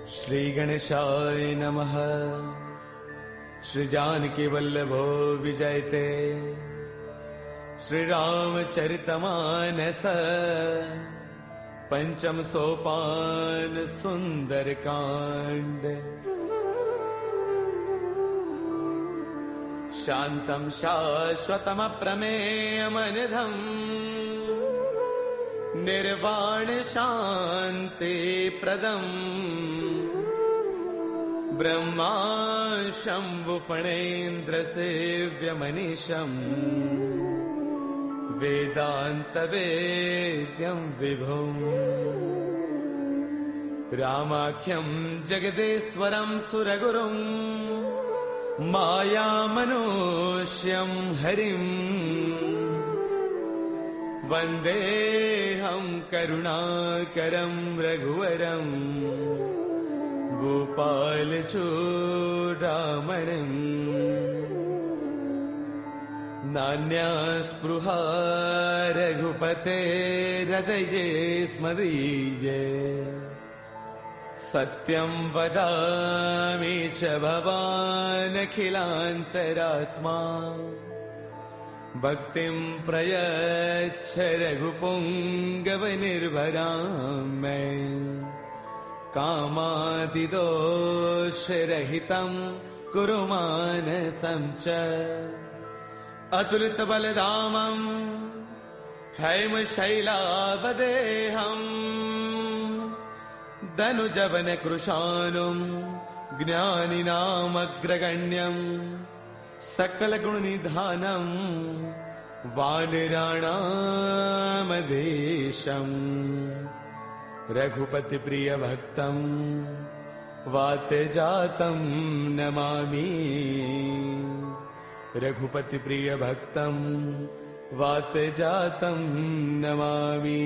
श्री गणेशाय नमः। श्री जानकी वल्लभो विजयते। श्री रामचरितमानस पंचम सोपान सुंदर कांड। शांतं शाश्वतमप्रमेयमनिधम् निर्वाण शांति प्रदम् ब्रह्मा शंभु फणेन्द्र सेव्यमनीशम् वेदांत वेद्यं विभुम् रामाख्यं जगदेश्वरं सुरगुरुं मायामनुष्यं हरिम् वन्देऽहं करुणाकरं रघुवरं गोपालचूडामणिम्। नान्या स्पृहा रघुपतेर्हृदये स्मदीये। सत्यं वदामि च भवानखिलान्तरात्मा। भक्तिं प्रयच्छ रघुपुङ्गवनिर्भरां मे। कामादिदोषरहितं कुरु मानसं च। अतुलितबलधामं हैमशैलावदेहम् धनुजवनकृशानुं ज्ञानिनामग्रगण्यम् सकलगुणनिधानं वानराणामधीशम्। रघुपतिप्रियभक्तं वातजातं नमामि। रघुपतिप्रियभक्तं वातजातं नमामि।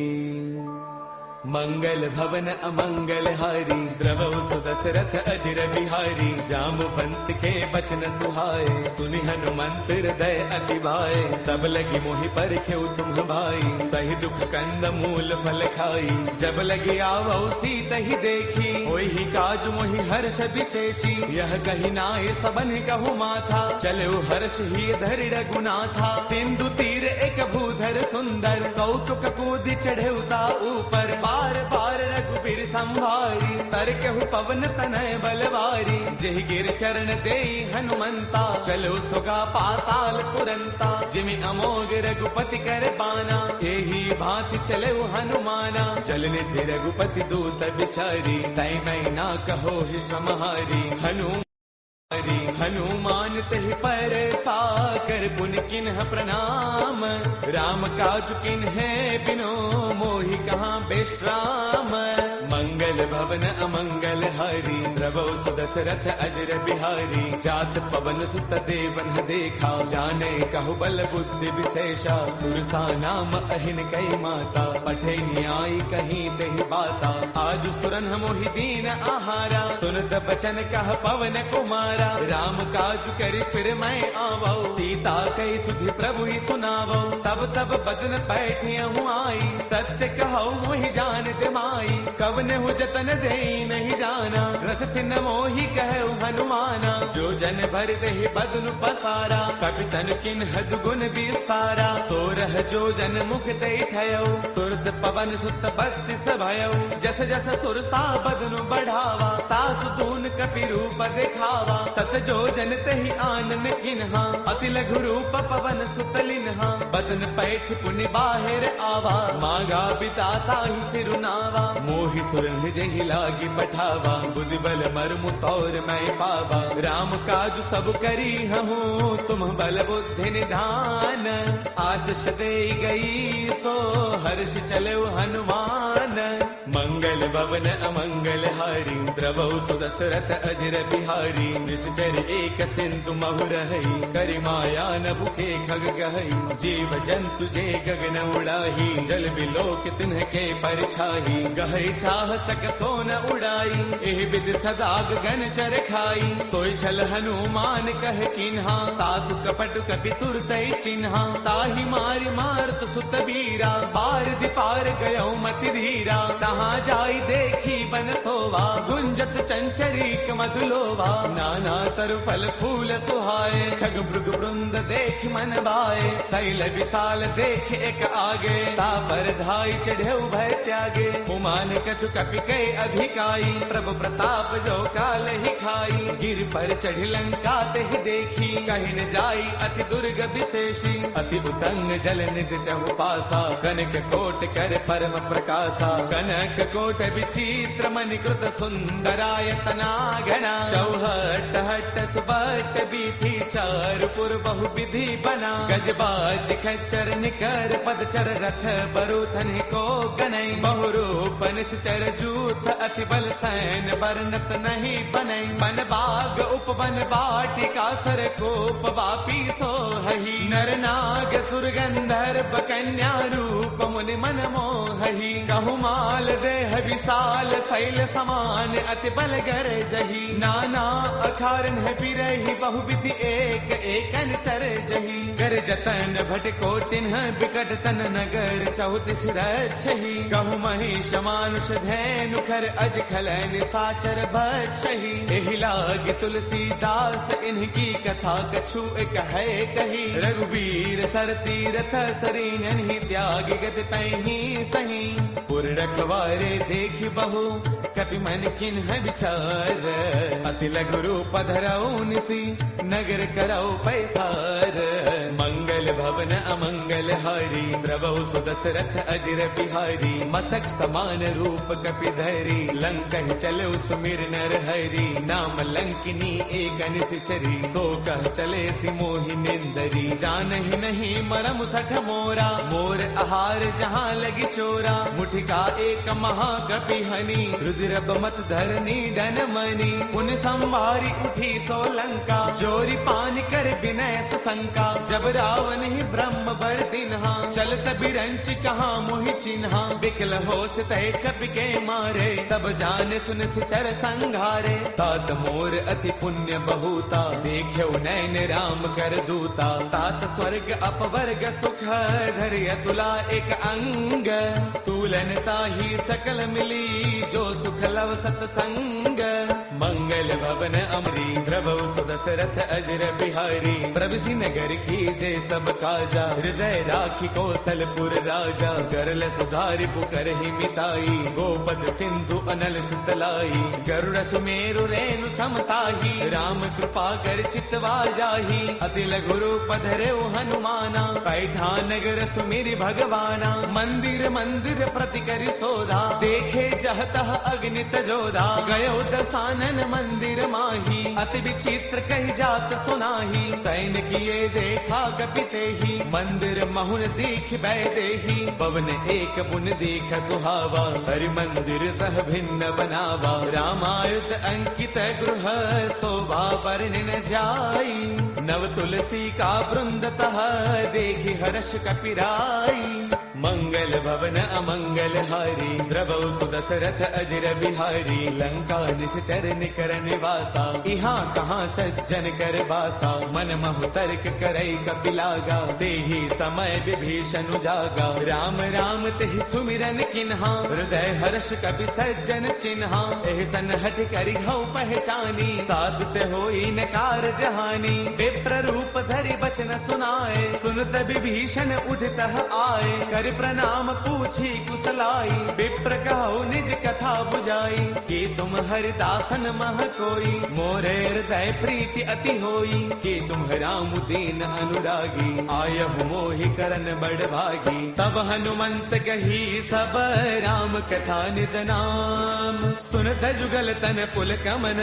मंगल भवन अमंगल हारी द्रवौ सुदशरथ अजिर बिहारी। जामुवंत के बचन सुहाए सुनि हनुमंत हृदय अति भाए। तब लगी मोहि परखेउ तुम भाई सही दुख कंद मूल फल खाई। जब लगी आवौ सीता ही देखी होई काज मोहि हर्ष विशेषी। यह कही नाय सबन कहु माथा चलो हर्ष ही धरि रघुनाथा। सिंधु तीर एक भूधर सुंदर कौतुक कूदि चढ़ेउता ऊपर। बार बार रघुबीर संभारी तरकहु पवन तनय बलवारी। जेहि गिर चरण देई हनुमंता चलो सुगा पाताल तुरंता। जिमि अमोघ रघुपति कर बाना एही भांति चले हनुमाना। जल निधि रघुपति दूत बिचारी तै मैं ना कहो ही समहारी। हनुमान तहि पर साकर पुन किन्ह प्रणाम। राम काज किन्हे बिनो मोहि कहाँ विश्राम। मंगल भवन अमंगल हारी द्रवौ सुदशरथ अजर बिहारी। जात पवन सुत देवन देखा जाने कहु बल बुद्धि विशेषा। सुरसा नाम अहिन कई माता पठे न्याय कहीं तेहि बाता। आज सुरन मोहि दीन आहारा सुनत बचन कह पवन कुमारा। राम काज करि फिर मैं आवौ सीता कई सुधि प्रभु ही सुनावौ। तब तब बदन पैठियहु आई सत्य कहौ मोहि जान दिमाई। कवन हु जतन देई नहीं जाना रस सिन मोहि कहु हनुमाना। जो जन भर देहि बदनु पसारा कपितन किन्ह दुगुन विस्तारा। सोरह जो जन मुख देई थयौ तुरत पवन सुत बत्तीस भयौ। जस जस सुरसा बदनु बढ़ावा तासु तून कपि रूप दिखावा। सत जो जन तहि आनन किन्हा अति लघु रूप पवन सुत लिन्हा। बदन पैठ पुनि बाहिर आवा मांगा बिताता ही सिरुनावा। मोहि सुरन जहि लागी पठावा बुद्धि बल मर्मु तौर मैं पावा। राम काज सब करी हूँ तुम बल बुद्धि निधान। आशीष दे गई सो हर्ष चलो हनुमान। मंगल भवन अमंगल हारी द्रवौ सुदशरथ दशरथ अजर बिहारी निश्चर एक सिंधु महु रही करि माया न भुखे खग गहई जीव जंतु जे गगन उड़ाही जल बिलोक तिन्ह के परछाही गहई चाह सक सोन उड़ाई एह विद सदा गगन चर खाई सोई छल हनुमान कह किन्हा तातु कपट कपि तुरतई चिन्हा ताहि मारि मारत सुत बीरा पार दिपार गयो मति धीरा तहाँ जाई देखी बन थोवा गुंजत चंचरीक मधुलोवा नाना तरु फल फूल सुहाए खग भृग वृंद देख मन भाए शैल विशाल देख एक आगे ता पर धाई चढ़े भय त्यागे उमान कछु कपि कै अधिकाई प्रभु प्रताप जो काल ही खाई गिर पर चढ़ लंका तेहि देखी कहि न जाई अति दुर्ग विशेषी अति उतंग जल निध चहु पासा कनक कोट कर परम प्रकाशा कनक कोट विचित्र मणिकृत सुंदरायतना घना चौहट हट सुबट बीथी चारपुर बहु विधि बना गजबाज खच्चर निकर पदचर रथ बरुथन को गनई बहुरूप निश्चर जूथ अति बल सैन बरनत नहीं बनई बन बाग उपवन बाटिका सर कोप वापी सोहही नर नाग सुर गंधर्व कन्या रूप मुनि मन मोहही कहु माल देह विशाल शैल समान अति बल गर जही नाना अखारन है बिरही बहुविधि एक एकन तर जही कर जतन भट को तिन्ह बिकट तन नगर चौतीस रक्षही कहु महिष मानुष धैनु खर अज खलन साचर भक्षही एहि लाग तुलसीदास इनकी कथा कछु एक है कही रघुवीर सर तीरथ सरीन ही त्याग गत पैही सही पुर रखवारे देखी बहु कपि मन किन्ह विचार अति लघु रूप धरऊ निसी नगर करऊ पैसार मंगल भवन अमंगल हारी द्रवहु सुदशरथ अजर बिहारी मसक समान रूप कपि धरी लंका चलो सुमिर नर हरि नाम लंकिनी एक निश्चरी सो कह चले सि मोहि निंदरी जानहि नहीं मरम सठ मोरा मोर आहार जहाँ लगी चोरा मुठिका एक महाकपि हनी रुद्र मत धरनी डन मनी उन संभारी उठी सो लंका चोरी पान कर विनय शंका जब रावण ही ब्रह्म बर दिन्हा चलत बिरंच कहाँ मोहि चिन्हा बिकल होश तय कपि के मारे तब जाने सुन सिचर संघारे तात मोर अति पुण्य बहुता देख्यो नैन राम कर दूता तात स्वर्ग अपवर्ग सुख धर्य तुला एक अंग तूलन ताही सकल मिली जो सुख लव सतसंग मंगल भवन अमरी द्रवहु सुदशरथ अजर बिहारी प्रभु नगर की जय सब काजा हृदय राखी कौशलपुर राजा गरल सुधारि पुकर ही मिताई गोपद सिंधु अनल सुतलाई गरुड़ सुमेरु रेणु समताही राम कृपा कर चितवा जाही अति लघु रूप धरेउ हनुमाना पैठा नगर सुमिरि भगवाना मंदिर मंदिर प्रति करि सोधा देखे जहतः अग्नित जोधा गयो दसानन मंदिर माही अति विचित्र कही जात सुनाही सैन किए देखा कपिते ही मंदिर महुन दीख बैदेही पवन एक पुन दीख सुहावा हरि मंदिर तह भिन्न बनावा रामायुध अंकित गृह शोभा वर्णि न जाई नव तुलसी का वृंद तह देखी हर्ष कपिराई मंगल भवन अमंगल हारी द्रवहु सुदशरथ अजर बिहारी लंका निश्चर निकर निवासा यहाँ कहाँ सज्जन कर बासा मन महु तर्क करई कपिलागा तेहि समय विभीषण जागा राम राम तेहि सुमिरन किन्हा हृदय हर्ष कपि सज्जन चिन्हा एह सन हट करि हऊ पहचानी साधुत होई न कार जहानी विप्र रूप धरि बचन सुनाए सुनत विभीषण उठतः आए कर प्रणाम पूछी कुशलाई विप्र कहो निज कथा बुझाई कि तुम हरिदासन मह कोई मोरे हृदय प्रीति अति होई कि तुम राम दीन अनुरागी आयहु मोहि करन बड़ भागी तब हनुमंत कही सब राम कथा निज नाम सुनत जुगल तन पुल कमन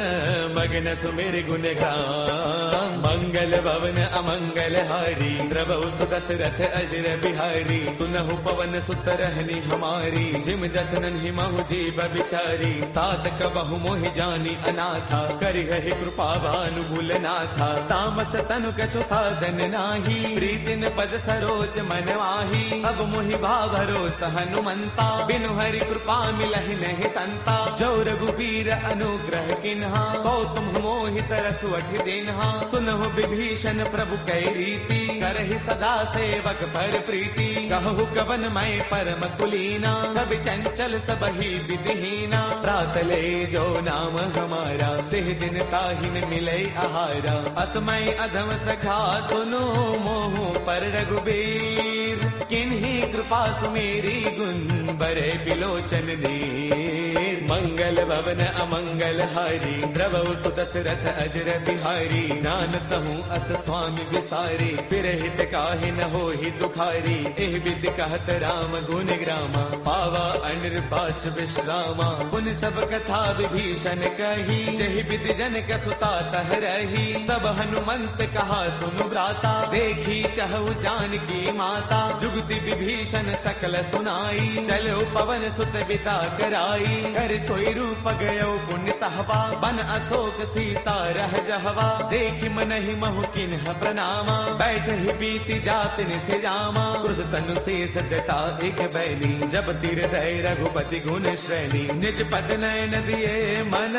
मगन सुमिर गुण गाम मंगल भवन अमंगल हारी द्रवहु सुदशरथ अजर बिहारी सुनहु कहु पवन सुत रहनी हमारी, जिम दसनन ही महु जीव बिचारी। तात कबहु मोहि जानी अनाथा, करि हहि कृपा भानुगुल नाथा। तामस तनु कछु साधन नाही, प्रीतिन पद सरोज मन माही। अब मोहि भाभरोस हनुमंता, बिनु हरि कृपा मिलहि नहीं संता। जो रघुबीर अनुग्रह किन्हा, कौतुम मोहि तरसु अठि दिन्हा। सुनहु विभीषण प्रभु कै रीति, करहि सदा सेवक पर प्रीति। कहु कवन मैं परम कुलीना, कवि चंचल सबहि विधिहीना। प्रातले जो नाम हमारा, तिह दिन ताहिन मिलै आहारा। असमय अधम सखा सुनो, मोहु पर रघुबीर। किन्ही कृपा सुमेरी, गुण बरे बिलोचन नीर। मंगल भवन अमंगल हारी, द्रवहु सुत दशरथ अजर बिहारी। जानत हूँ अस स्वामी विसारी, फिर हित काहे न होहि दुखारी। एह विधि कहत राम गुण ग्रामा, पावा अनिर्वाच विश्रामा। पुन सब कथा विभीषण कही, जहि विधि जनक सुता तह रही। तब हनुमंत कहा सुनु भ्राता, देखी चहु जानकी माता। जुगति विभीषण सकल सुनाई, चलो पवन सुत बिता कराई। कर सोई रूप गयो पुण्य तहवा, बन अशोक सीता रह जहवा। देखि मनहि महु किन्ह प्रणामा, बैठ ही बीती जात निसे जामा। क्रुश तनु शेष जटा एक बैली, जब तीर दय रघुपति गुण श्रेणी। निज पद नयन दिए मन,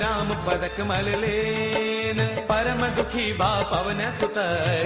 राम पद कमल लेन। परम दुखी बा पवन सुत,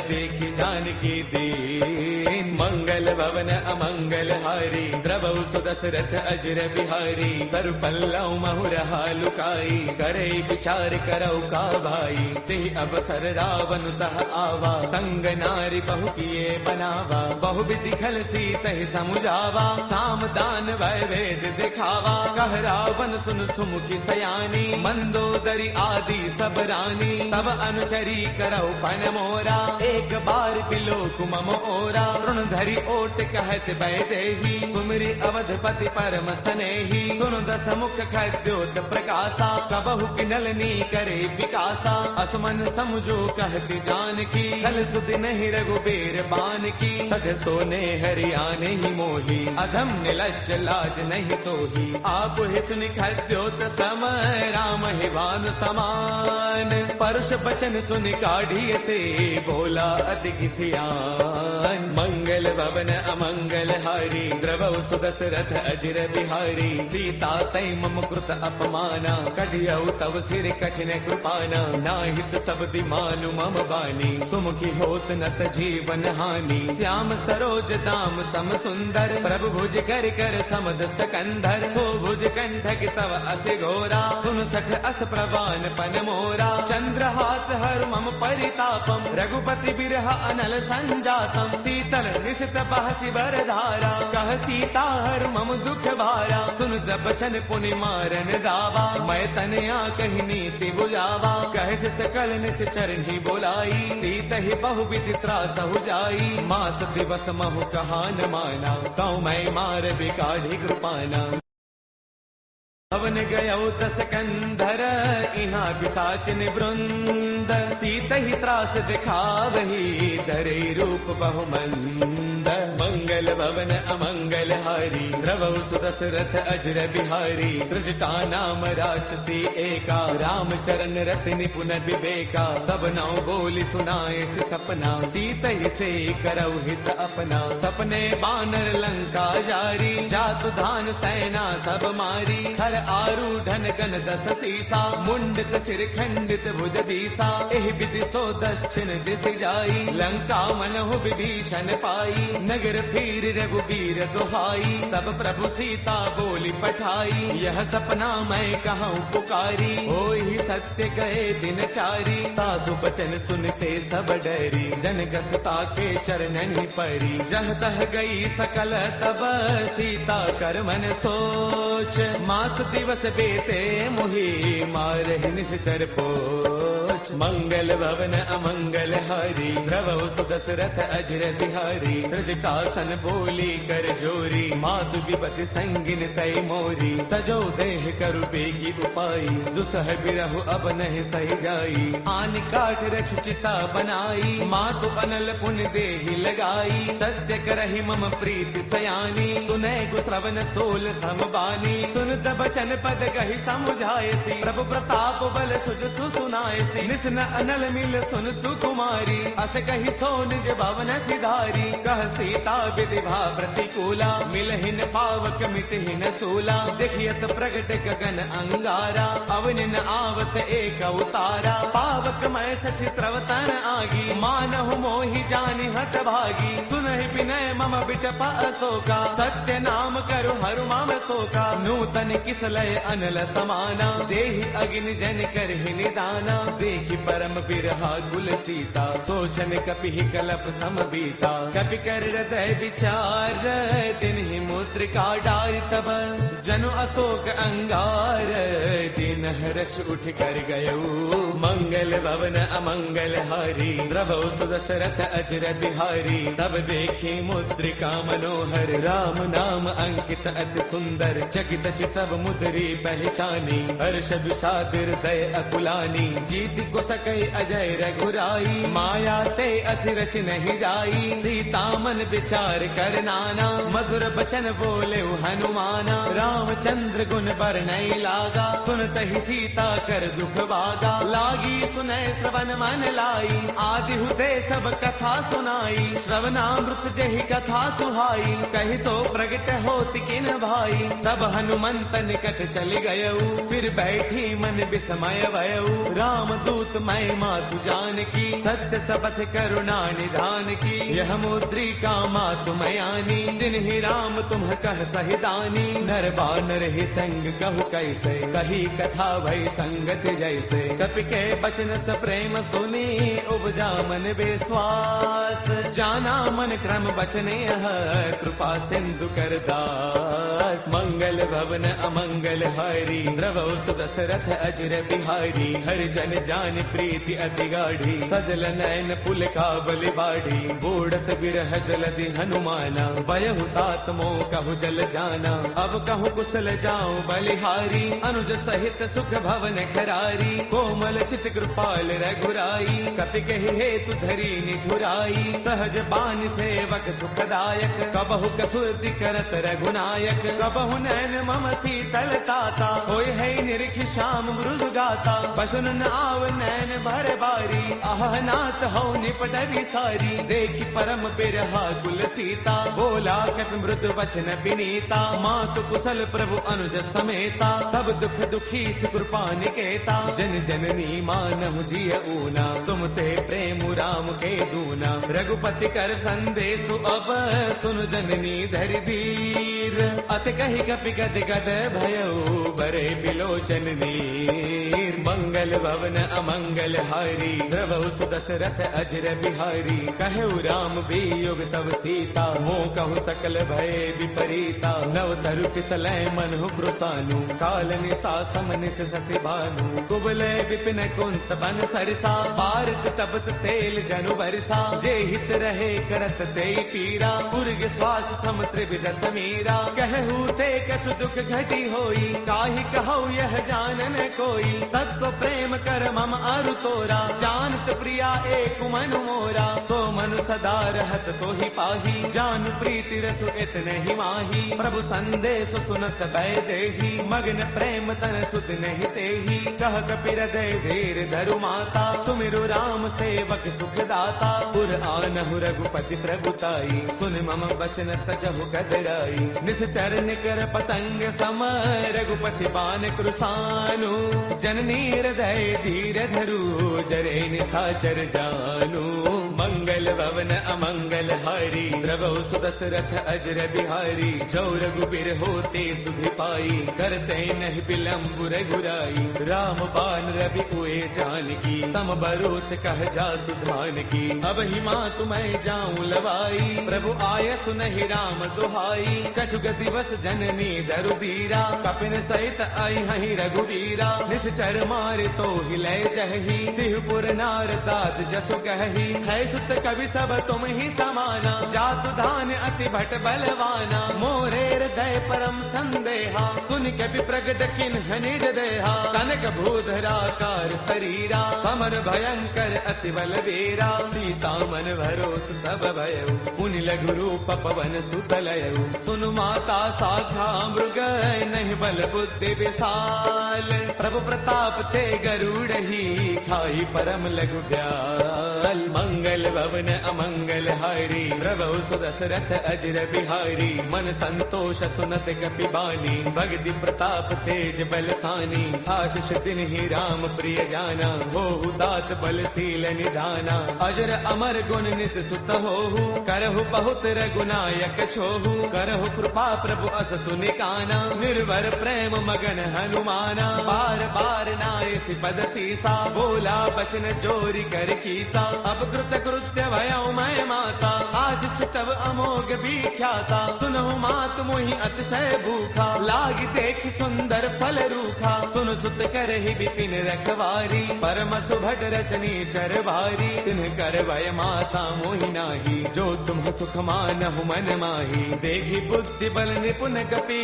देखि जानकी दीन। मंगल भवन अमंगल हारी, द्रवहु सुत दशरथ अजर बिहारी। तरु पल्लव महु रहा लुकाई, करे विचार करौ का भाई। ते अवसर रावण तह आवा, संग नारी बहु किए बनावा। बहु विधि खल सीतहि समुझावा, साम दान वै वेद दिखावा। कह रावण सुन सुमुखी सयानी, मंदोदरी आदि सब रानी। तब अनुचरी करौ पन मोरा, एक बार बिलोक मम ओरा। ऋण धरि ओट कहत वैदेही, सुमिरि अवधपति परम स्नेही। सुन दस मुख खद्योत प्रकाशा, कबहु किनलनी करे विकासा। असमन समझो कहती जानकी, कल सुधि नहीं रघुबीर बान की। सध सोने हरियाणे ही मोही, अधम निलज्ज लाज नहीं तोही। आप ही सुनि खद्योत सम, राम ही भानु समान। परुष बचन सुनि काढ़िय से, बोला अति किसियान। मंगल भवन अमंगल हारी, द्रवहु सुत दशरथ अजर बिहारी। सीता तै मम कृत अपमाना, कढ़ियौ तव सिर कठिन कृपाना। नाहित सब दिमानु मम बानी, सुमुखी होत नत जीवन हानि। श्याम सरोज दाम सम सुंदर, प्रभु भुज कर कर समदस्त कंधर। सो भुज कंठक तव अस घोरा, सुन सठ अस प्रवान पन मोरा। चंद्रहास हर मम परितापम, रघुपति बिरह अनल संजातम। शीतल निशित बहसि बरधारा, कह सीता हर मम दुख भारा। सुन बचन पुनि मारन दावा, मैं तनया कही नीति बुझावा। कह सकल निस चरणी बोलाई, सीत ही बहु विधि त्रासहु जाई। मास दिवस महु कहा न माना, कौ मैं मार बिकाढ़ी कृपाना। भवन गयौ दस कंधर, इहाँ पिशाचिन वृंद। सीत ही त्रास दिखावही, धरे रूप बहुमंद। मंगल भवन अमंगल हारी, द्रवहु सुत दशरथ अजर बिहारी। त्रिजटा नाम राक्षसी एका, राम चरण रति निपुण विवेका। सब नाउ बोली सुनाए सपना, सीत ही से करौ हित अपना। सपने बानर लंका जारी, जातु धान सेना सब मारी। खर आरूढ़न गण दस सीसा, मुंडित सिर खंडित भुज दीसा। एहि विधि सो दक्षिण दिस जाई, लंका मनहु विभीषण पाई। नगर फिर रघुबीर दुहाई, तब प्रभु सीता बोली पठाई। यह सपना मैं कहूँ पुकारी, होई सत्य गए दिन चारी। तासु बचन सुनते सब डरी, जनक सुता के चरणन परी। जह तह गई सकल तब, सीता कर मन सोच। मास दिवस बेते मुहि, मारहि निश्चर पोच। मंगल भवन अमंगल हारी, द्रवौ सुदशरथ अजर बिहारी। त्रजटासन बोली कर जोरी, मातु विपति संगिन तय मोरी। तजो देह करु बेगी उपाई, दुसह बिरहु अब नहीं सही जाई। आन काठ रच चिता बनाई, मातु अनल पुन देहि लगाई। सत्य करहि मम प्रीति सयानी, सुनै गो श्रवण सोल समबानी। सुनत बचन पद कहि समुझायसी, प्रभु प्रताप बल सुज सुनायसी। निसन अनल मिल सुन सुकुमारी, अस कहि सो निज भवन सिधारी। कह सीता विधि भा प्रतिकूला, मिलहिन पावक मिटहिन सूला। देखियत प्रगट गगन अंगारा, अवनिन आवत एक अवतारा। पावक मैं शशि त्रवतन आगी, मानहु मोहि जानि हत भागी। सुनहि विनय मम बिटप अशोका, सत्य नाम करु हरु मम शोका। नूतन किसलय अनल समाना, देहि अग्नि जन करहि निदाना। देखि परम बिरहा कुल सीता, सोचन कपिहि कलप समबीता। कपि कर हृदय विचार, तिन्हि मुद्रिका डारि तब। जनु अशोक अंगार, दिन हर्ष उठ कर गयऊ। मंगल भवन अमंगल हारी, द्रवौ सुदशरथ अजर बिहारी। तब देखी मुद्रिका मनोहर, राम नाम अंकित अति सुंदर। चकित चितव मुद्री पहचानी, हर्ष विषाद हृदय अकुलानी। जीत को सकई अजय रघुराई, माया ते अति रच नहीं जाई। सीता मन विचार कर नाना, मधुर बचन बोले हनुमाना। रामचंद्र गुण बरनई लागा, सुनत ही सीता कर दुख भागा। लागी सुनय श्रवण मन लाई, आदि हुते सब कथा सुनाई। श्रवणामृत जहि कथा सुहाई, कहि सो प्रगट होति किन भाई। तब हनुमंत निकट चल गयऊ, फिर बैठी मन विस्मय भयऊ। राम दूत मैं मातु जान की, सत्य सबथ करुणा निधान की। यह मुद्रिका मातु मयानी, दिन ही राम तुम कह सहिदानी। नर बानर ही संग कहु कैसे, कही कथा भई संगत जैसे। कपि के बचन स प्रेम सुनी, उपजा मन विश्वास। जाना मन क्रम बचने कृपा सिंधु कर दास। मंगल भवन अमंगल हारी, द्रवौ सुदशरथ अजर बिहारी। हर जन जान प्रीति अति गाढ़ी, सजल नयन पुल काबल बाढ़ी। बूढ़त बिरह जलधि हनुमाना, बयहु तात मोह कहु जल जाना। अब कहु कुशल जाऊं बलिहारी, अनुज सहित सुख भवन खरारी। कोमल चित कृपाल रघुराई, कपि कहि हेतु धरी निठुराई। सहज बान सेवक सुखदायक, कबहु कसुरति करत रघुनायक। कबहु नैन मम शीतल ताता, होय है निरखि श्याम मृदु गाता। पशुन आव नैन भर बारी, आह नाथ हो निपट विसारी। देखि परम बिरहा कुल सीता, बोला कपि मृदु वचन विनीता। मातु कुशल प्रभु अनुज समेता, तब दुख दुखी कृपा निकेता। जन जननी मानहु जिय ऊना, तुम ते प्रेम राम के दूना। रघुपति कर संदेशु अब, सुन जननी धरि धीर। अत कहि कपि गद गद भयऊ, बरे बिलोचन नीर। मंगल भवन अमंगल हारी, द्रवौ सुदशरथ अजर बिहारी। कहु राम वियोग तब सीता, मोह कहु सकल भय विपरीता। नव तरु किसलय मनहु ब्रुसानु, काल निसा समनिस ससि भानु। कुबले विपिन कुंत बन सरसा, पारत तपत तेल जनु बरसा। जे हित रहे करत ते पीरा, पुरग श्वास सम त्रिविध समीरा। कहु ते कछु दुख घटी होई, काहि कहु यह जानन कोई। तत्व प्रेम कर मम अरु तोरा, जानत प्रिया एक मनु मोरा। सो मनु सदा रहत तो ही पाही, जानु प्रीति रसु इतने ही माही। प्रभु संदेश सुनत भय देही, मग्न प्रेम तन सुध नहीं तेही। कह कपि हृदय धीर धरु माता, सुमिरु राम सेवक सुख दाता। पुर आनहु रघुपति प्रभुताई, सुन मम वचन सजहु कदराई। निश्चर निकर पतंग सम, रघुपति बान कृसानु। जननी हृदय धीर धरु, जरे निशाचर जानू। मंगल भवन अमंगल हारी, द्रवौ सुदशरथ अजर बिहारी। जो रघुबीर होते सुधि पाई, करते नहीं विलंब रघुराई। राम बान रवि उए जानकी, तम बरूत कह जातु धान की। अब ही माँ तुम्हें जाऊं लवाई, प्रभु आय सुनहि राम दुहाई। कछु दिवस जननी दरुदीरा, कपिन सहित आई हहि रघुवीरा। निश्चर मारे तो हिले जही, तिहुपुर नार दात जसु कही। है सुत कवि सब तुम ही समाना, जातु धान अति भट बलवाना। मोरे हृदय परम संदेहा, सुन के भी प्रगट किन्ह निज देहा। कनक भूधराकार शरीरा, समर भयंकर अति बलवीरा। सीता मन भरोस तब भयउ, पुनि लघु रूप पवन सुत लयउ। सुनु माता शाखा मृग, नहीं बल बुद्धि विशाल। प्रभु प्रताप ते गरुड़ही, खाई परम लघु ब्याल। मंगल भवन अमंगल हारी, प्रभु सुदशरथ अजर बिहारी। मन संतोष सुनत कपि बानी, भगति प्रताप तेज बलसानी। आशीष दिन ही राम प्रिय जाना, होहु दात बलशील निधाना। अजर अमर गुण नित सुत होहु, करहु बहुत रघुनायक छोहु। करहु कृपा प्रभु अस सुनि काना, निर्भर प्रेम मगन हनुमाना। बार बार नाय पद सीसा, बोला बसन जोरी कर कीसा। अब कृत कृत्य भयउ मैं माता, आशीष तब अमोघ विख्याता। सुनहु मात मोहि अतिशय भूखा, लागी देख सुंदर फल रूखा। सुन सुत करहि विपिन रखवारी, परम सुभट रचनी चरवारी। तिन्ह कर भय माता मोहि नाही, जो तुम सुख मानहु मन माही। देखी बुद्धि बल निपुण कपि,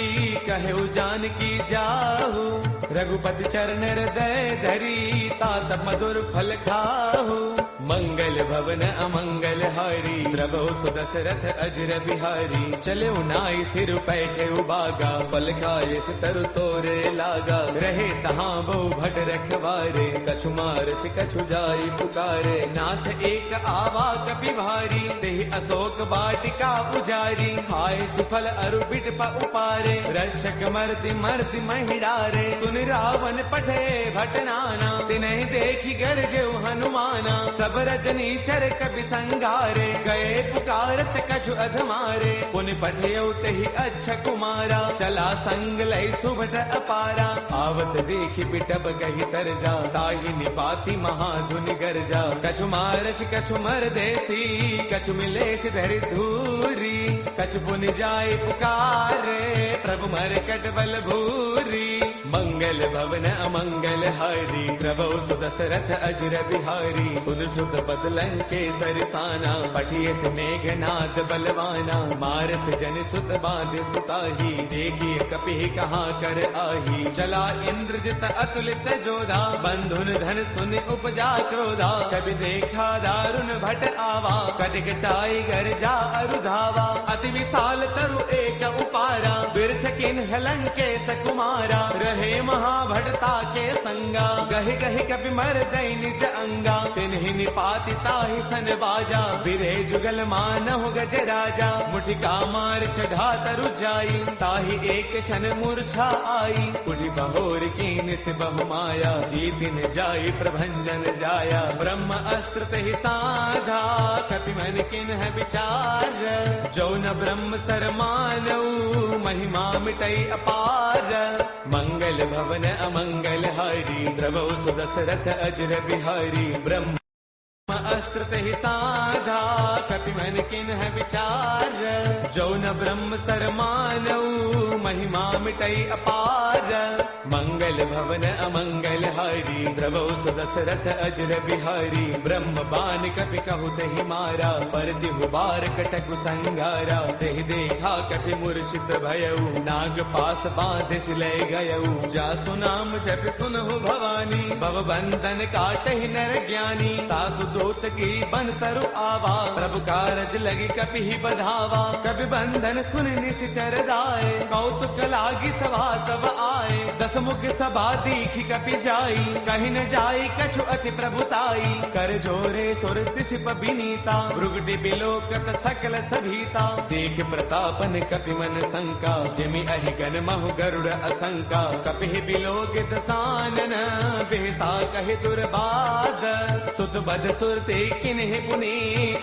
कहु जानकी जाहु। रघुपति चरण हृदय धरी, तात मधुर फल खाहु। मंगल भवन अमंगल हारी, प्रभु सुदशरथ अजर बिहारी। चले नाई सिर पैठे उबागा, फल खाए तरु तोरे लागा। रहे तहाँ बहु भट रखवारे, कछु मारस कछु जाई पुकारे। नाथ एक आवा कपि भारी, तेहि अशोक वाटिका पुजारी। खाए फल अरु बिट उपारे, रक्षक मर्दि मर्दि महिडारे। सुन रावण पठे भट नाना, तिन्हि देखी गरजेउ हनुमाना। सब रजनी चर कपि संगारे, गए पुकारत कछु अधमारे। पुन पठयउ तेहि अच्छा कुमारा, चला संग लय सुभट अपारा। आवत देखि बिटप कहि तरजा, ताहि निपाति महाधुनि गरजा। कछु मारच कछु मर देसी, कछु मिले धरि धूरी। कछु पुनि जाय पुकारे, प्रभु मरकट बल भूरी। मंगल भवन अमंगल हारी, प्रभु सुदशरथ अजर बिहारी। सुन सुत बदलं के सरसाना, पठिए से मेघनाद बलवाना। मारस जन सुत बांध सुताही, देखिए कपि कहाँ कर आही। चला इंद्रजित अतुलित जोधा, बंधुन धन सुन उपजा क्रोधा। कभी देखा दारुण भट आवा, कटकटाई गर्जा अरुधावा। अति विशाल तरु एक उपारा, बिरथ किन्ह लंकेश कुमारा। रहे महाभटता के संगा, गहि गहि कपि मर दई निज अंगा। तिन्हि निपाति ताहि सन बाजा, बिरे जुगल मानहु गज राजा। मुठिका मार चढ़ा तरु जाई, ताहि एक क्षण मूर्छा आई। उठि बहोर कीन से बहु माया, जीतिन जाई प्रभंजन जाया। ब्रह्म अस्त्र तेहि साधा, कपि मन किन्ह विचार। जो न ब्रह्म सर मानऊ, महिमा मिटई अपार। मंगल भवन अमंगल हारी, प्रभु सुदशरथ अजर बिहारी। ब्रह्म अस्त्र तेहि साधा, कपि मन किन्ह विचार। जो न ब्रह्म सर मानऊ, महिमा मिटई अपार। मंगल भवन अमंगल हारी, प्रभु सुदशरथ अजर बिहारी। ब्रह्म बान कपि कहु तेहि मारा, पर दिहु बार कटकु संगारा। तेहि देखा कपि मूर्छित भयउ, नाग पास बांधे सिलय गयउ। जासु नाम जप सुनहु भवानी, भव बंधन काटहि नर ज्ञानी। तासु दूत की बन तरु आवा, प्रभु कारज लगी कपि ही बधावा। कपि बंधन सुन निश्चर दाए, कौतुक लागी सभा सब आए। दस मुख सभा दीखी कपि जाई, कहीं न जाई कछु अति प्रभुताई। कर जोरे सुर तिसिप बिनीता, भृगुटि बिलोकत सकल सभीता। देख प्रतापन कपि मन शंका, जिमि अहिगन महु गरुड़ असंका। कपि बिलोकित सानन, बिहता कहि दुर्बाद। सुत बध सुर ते किन्हे पुने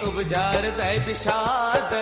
उपजार तय विषाद।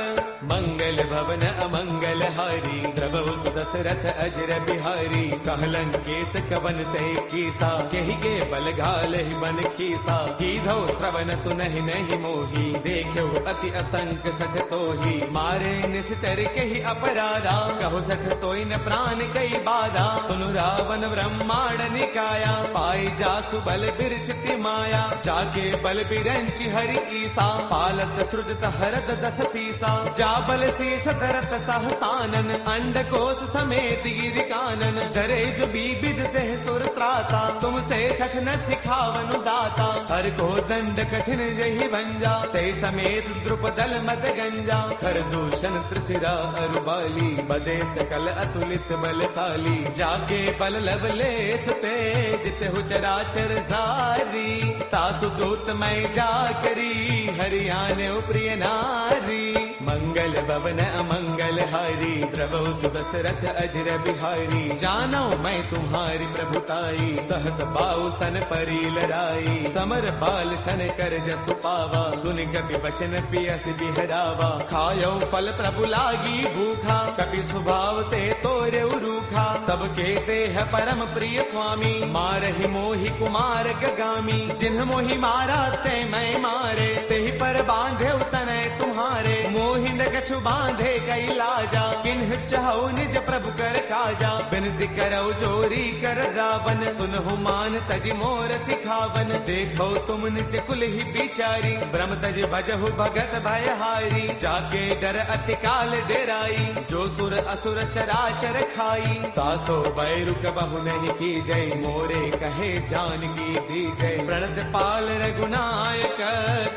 मंगल भवन अमंगल हारी द्रवहु सुदशरथ अजर बिहारी। कहलन केस कवन तय कीसा कही के बल घाल ही बन कीसा। कीधो श्रवण सुनहि नहीं मोही देखो अति असंक सठ तोही। मारे निश्चर कही अपराधा कहो सठ तोई न प्राण कई बाधा। सुनु रावण ब्रह्मांड निकाया पाई जासु बल बिरचिति माया। जाके बल बिरंचि हरि कीसा पालत सृजत हरत दस सीसा। जा बल शीस धरत सहसानन अंड कोश समेत गिरि कानन। धरे जो विविध देह सुर त्राता तुमसे कठिन सिखावनु दाता। हर को दंड कठिन जही भंजा ते समेत द्रुपदल मद गंजा। खर दूषण त्रिशिरा अरुबाली बदे सकल अतुलित बलशाली। जाके बल लवलेस ते जित हु चराचर सारी। तासु दूत मैं जा करी हरियाणे प्रिय नारी। मंगल भवन अमंगल हारी द्रवहु सुदशरथ अजर बिहारी। जानो मैं तुम्हारी प्रभुताई सहस बाहु सन परी लड़ाई। समर बाल सन कर जसु पावा सुन कपि वचन पियस बिहरावा। खायो फल प्रभु लागी भूखा कपि स्वभाव ते तोरे रूखा। सबके देह परम प्रिय स्वामी मारहि मोहि कुमार गगामी। जिन्ह मोहि मारा ते मैं मारे तेहि पर बांधे तनय तुम्हारे। मोहि न कछु बांधे कई लाजा किन्ह चाहो निज प्रभु कर काजा। बिनती करो जोरी कर रावण सुनहु मान तज मोर सिखावन। देखो तुम निज कुल ही बिचारी ब्रह्म तज भजहु भगत भयहारी। जाके डर अति काल डेराई जो सुर असुर चराचर खाई। तासो बैरुक बहु नहीं की जय मोरे कहे जान की दी जय। प्रणत पाल रघुनायक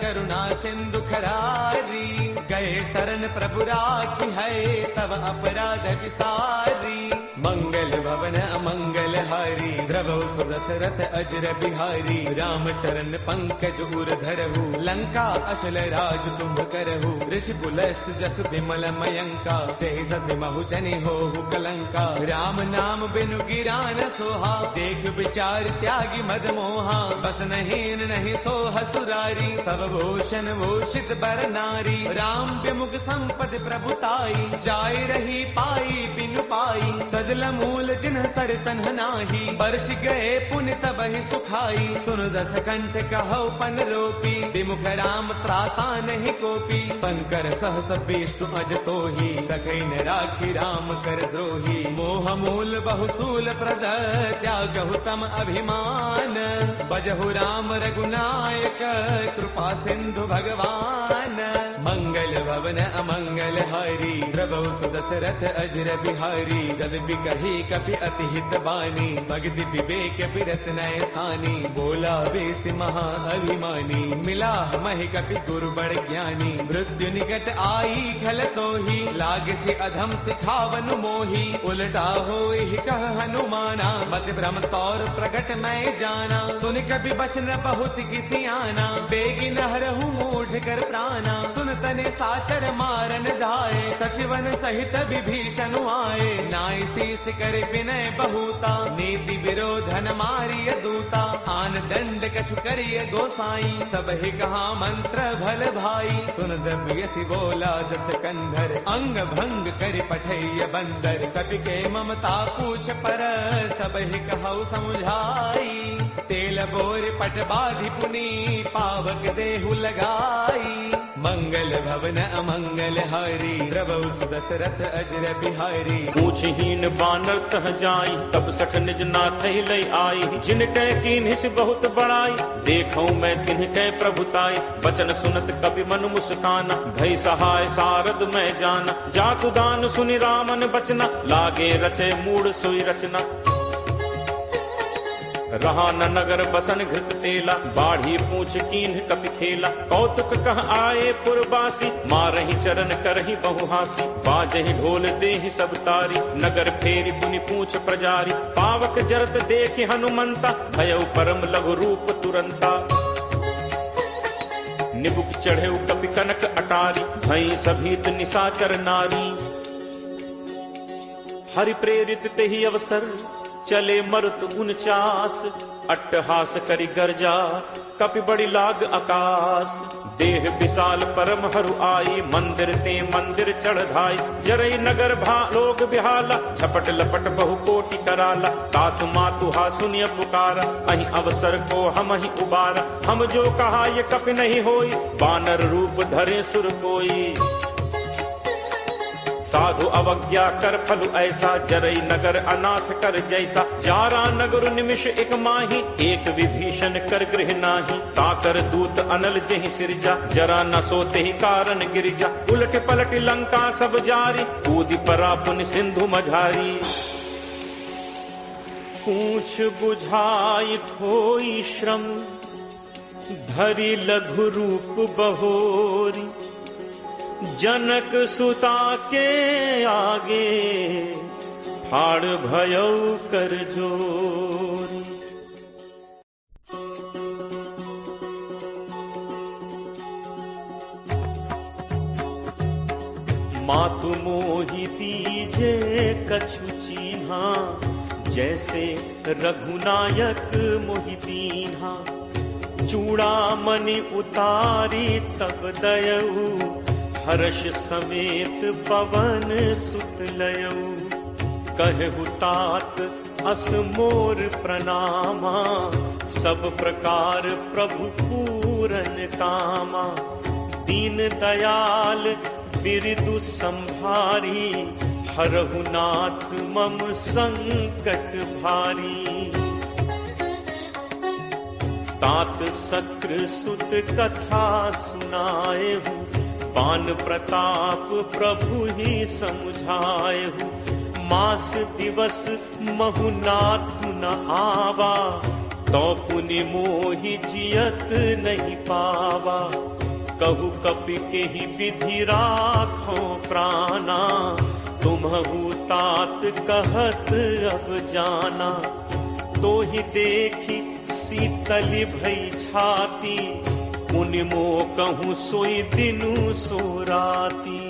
करुणा सिंधु खरारी। गए शरण प्रभु राखी है तब अपराध विसारी। मंगल भवन अमंगल हारी द्रवहु सुदशरथ अजर बिहारी। राम चरण पंकज उर धरहु लंका अशल राज तुम करहु। ऋषि पुलस्त जस विमल मयंका ते सति महु जनि होहु कलंका। राम नाम बिनु गिरा न सोहा देख विचार त्यागी मद मोहा। बस नहीं नहीं सोह सुरारी सब भूषण भूषित बर नारी। राम विमुख संपद प्रभुताई जाय रही पाई बिनु पाई। सजल मूल जिन्ह सर तन्ह नाही बरस गए पुण्य तब ही सुखाई। सुन दस कंठ कहो पन रोपी विमुख राम त्राता नहीं कोपी। शंकर सहस विष्णु अज तोही सखै न राखी राम कर द्रोही। मोह मूल बहुसूल प्रद त्यागहु तम अभिमान। बजहु राम रघुनायक कृपा सिंधु भगवान। मंगल भवन अमंगल हारी द्रवहु सुदशरथ अजर बिहारी। जद बिकही कपि अति हित बानी भगति विवेक बिरत नय स्थानी। बोला बेस महा अभिमानी मिला महि कपि गुरु बड़ ज्ञानी। मृत्यु निकट आई खल तोही लागे से अधम सिखावन मोही। उलटा होई कह हनुमाना मत भ्रम तौर प्रकट मैं जाना। सुन कपि बचन बहुत किसी आना बेगी नहरहु मूढ़ कर प्राणा। सुन तने साचर मारन धाये सचिवन सहित विभीषण आए। नाय शीस कर विनय बहुता नीति विरोधन मारिय दूता। आन दंड कछु करिय गोसाई सब ही कहा मंत्र भल भाई। सुन दबियसि बोला दस कंधर अंग भंग कर पठैय बंदर। कपि के ममता पूछ पर सब ही कहु समुझाई। तेल बोर पट बाधि पुनी पावक देहु लगाई। मंगल भवन अमंगल हारी द्रवहु सुदशरथ अजर बिहारी। पूछहीन बानर तह जाई तब सठ निज नाथ लई आई। जिन कै कीन्हिस बहुत बड़ाई देखौ मैं तिन्ह कै प्रभुताई। बचन सुनत कपि मन मुस्काना भई सहाय सारद मैं जाना। जाकु दान सुनि रामन बचना लागे रचे मूढ़ सोई रचना। रहा न नगर बसन घृत तेला बाढ़ी पूछ कीन्ह कपि खेला। कौतुक कह आए पुरबासी मारहि चरण करहि बहुहासी। बाजहि ढोल देहि सब तारी नगर फेरी पुनि पूछ प्रजारी। पावक जरत देखि हनुमंता भयउ परम लघु रूप तुरंता। निबुक चढ़ेउ कपि कनक अटारी भई सभीत निशाचर नारी। हरि प्रेरित तेहि अवसर चले मरुत 49 अट्टहास करि गर्जा। कपि बड़ी लाग आकाश। देह विशाल परम हरु आई, मंदिर ते मंदिर चढ़ाई। जरई नगर लोग बिहाला, झपट लपट बहु कोटि कराला। तातु मातु हा सुनिय पुकारा, अहि अवसर को हम ही उबारा। हम जो कहा ये कपि नहीं होई, बानर रूप धरे सुर कोई। साधु अवज्ञा कर फलु ऐसा, जरई नगर अनाथ कर जैसा। जारा नगर निमिष एक माही, एक विभीषण कर गृह नाही। ताकर दूत अनल जहि सिरजा, जरा न सोते ही कारण गिरिजा। उलट पलट लंका सब जारी, कूदि परा पुन सिंधु मझारी। पूछ बुझाई थोई श्रम, धरि लघु रूप बहोरी। जनक सुता के आगे, फाड़ भयउ कर जोरी। मातु मोहि दीजे कछु चीन्हा, जैसे रघुनायक मोहि दीन्हा। चूड़ामणि उतारी तब दयऊ, हर्ष समेत पवन सुत लयऊ। कहु तात अस मोर प्रणामा, सब प्रकार प्रभु पूरन कामा। दीन दयाल बिरदु संभारी, हरहु नाथ मम संकट भारी। तात सक्र सुत कथा सुनाए हूँ, पान प्रताप प्रभु ही समुझायहु। मास दिवस महु नाथु न आवा, तो पुनि मोहि जियत नहीं पावा। कहु कपि केहि विधि राखो प्राणा, तुम्हु तात कहत अब जाना। तो ही देखी शीतल भई छाती, मुनि मो कहूँ सोई दिनु सो राती।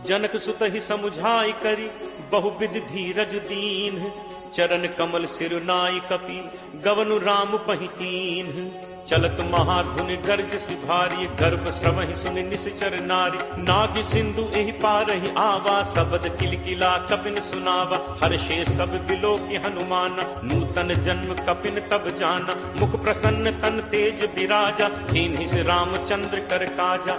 जनक सुत ही समुझाई करी, बहुविध धीरज दीन। चरण कमल सिर नाई कपि, गवनु राम पहितीन। चलत महाधुनि गर्ज सिभारी, गर्भ श्रवहि सुनि निश्चर नारी। नाग सिंधु एहि पारहि आवा, शब्द किलकिला कपिन सुनावा। हर्षे सब बिलोकि हनुमान, नूतन जन्म कपिन तब जाना। मुख प्रसन्न तन तेज विराजा, दीन्हि से रामचंद्र कर काजा।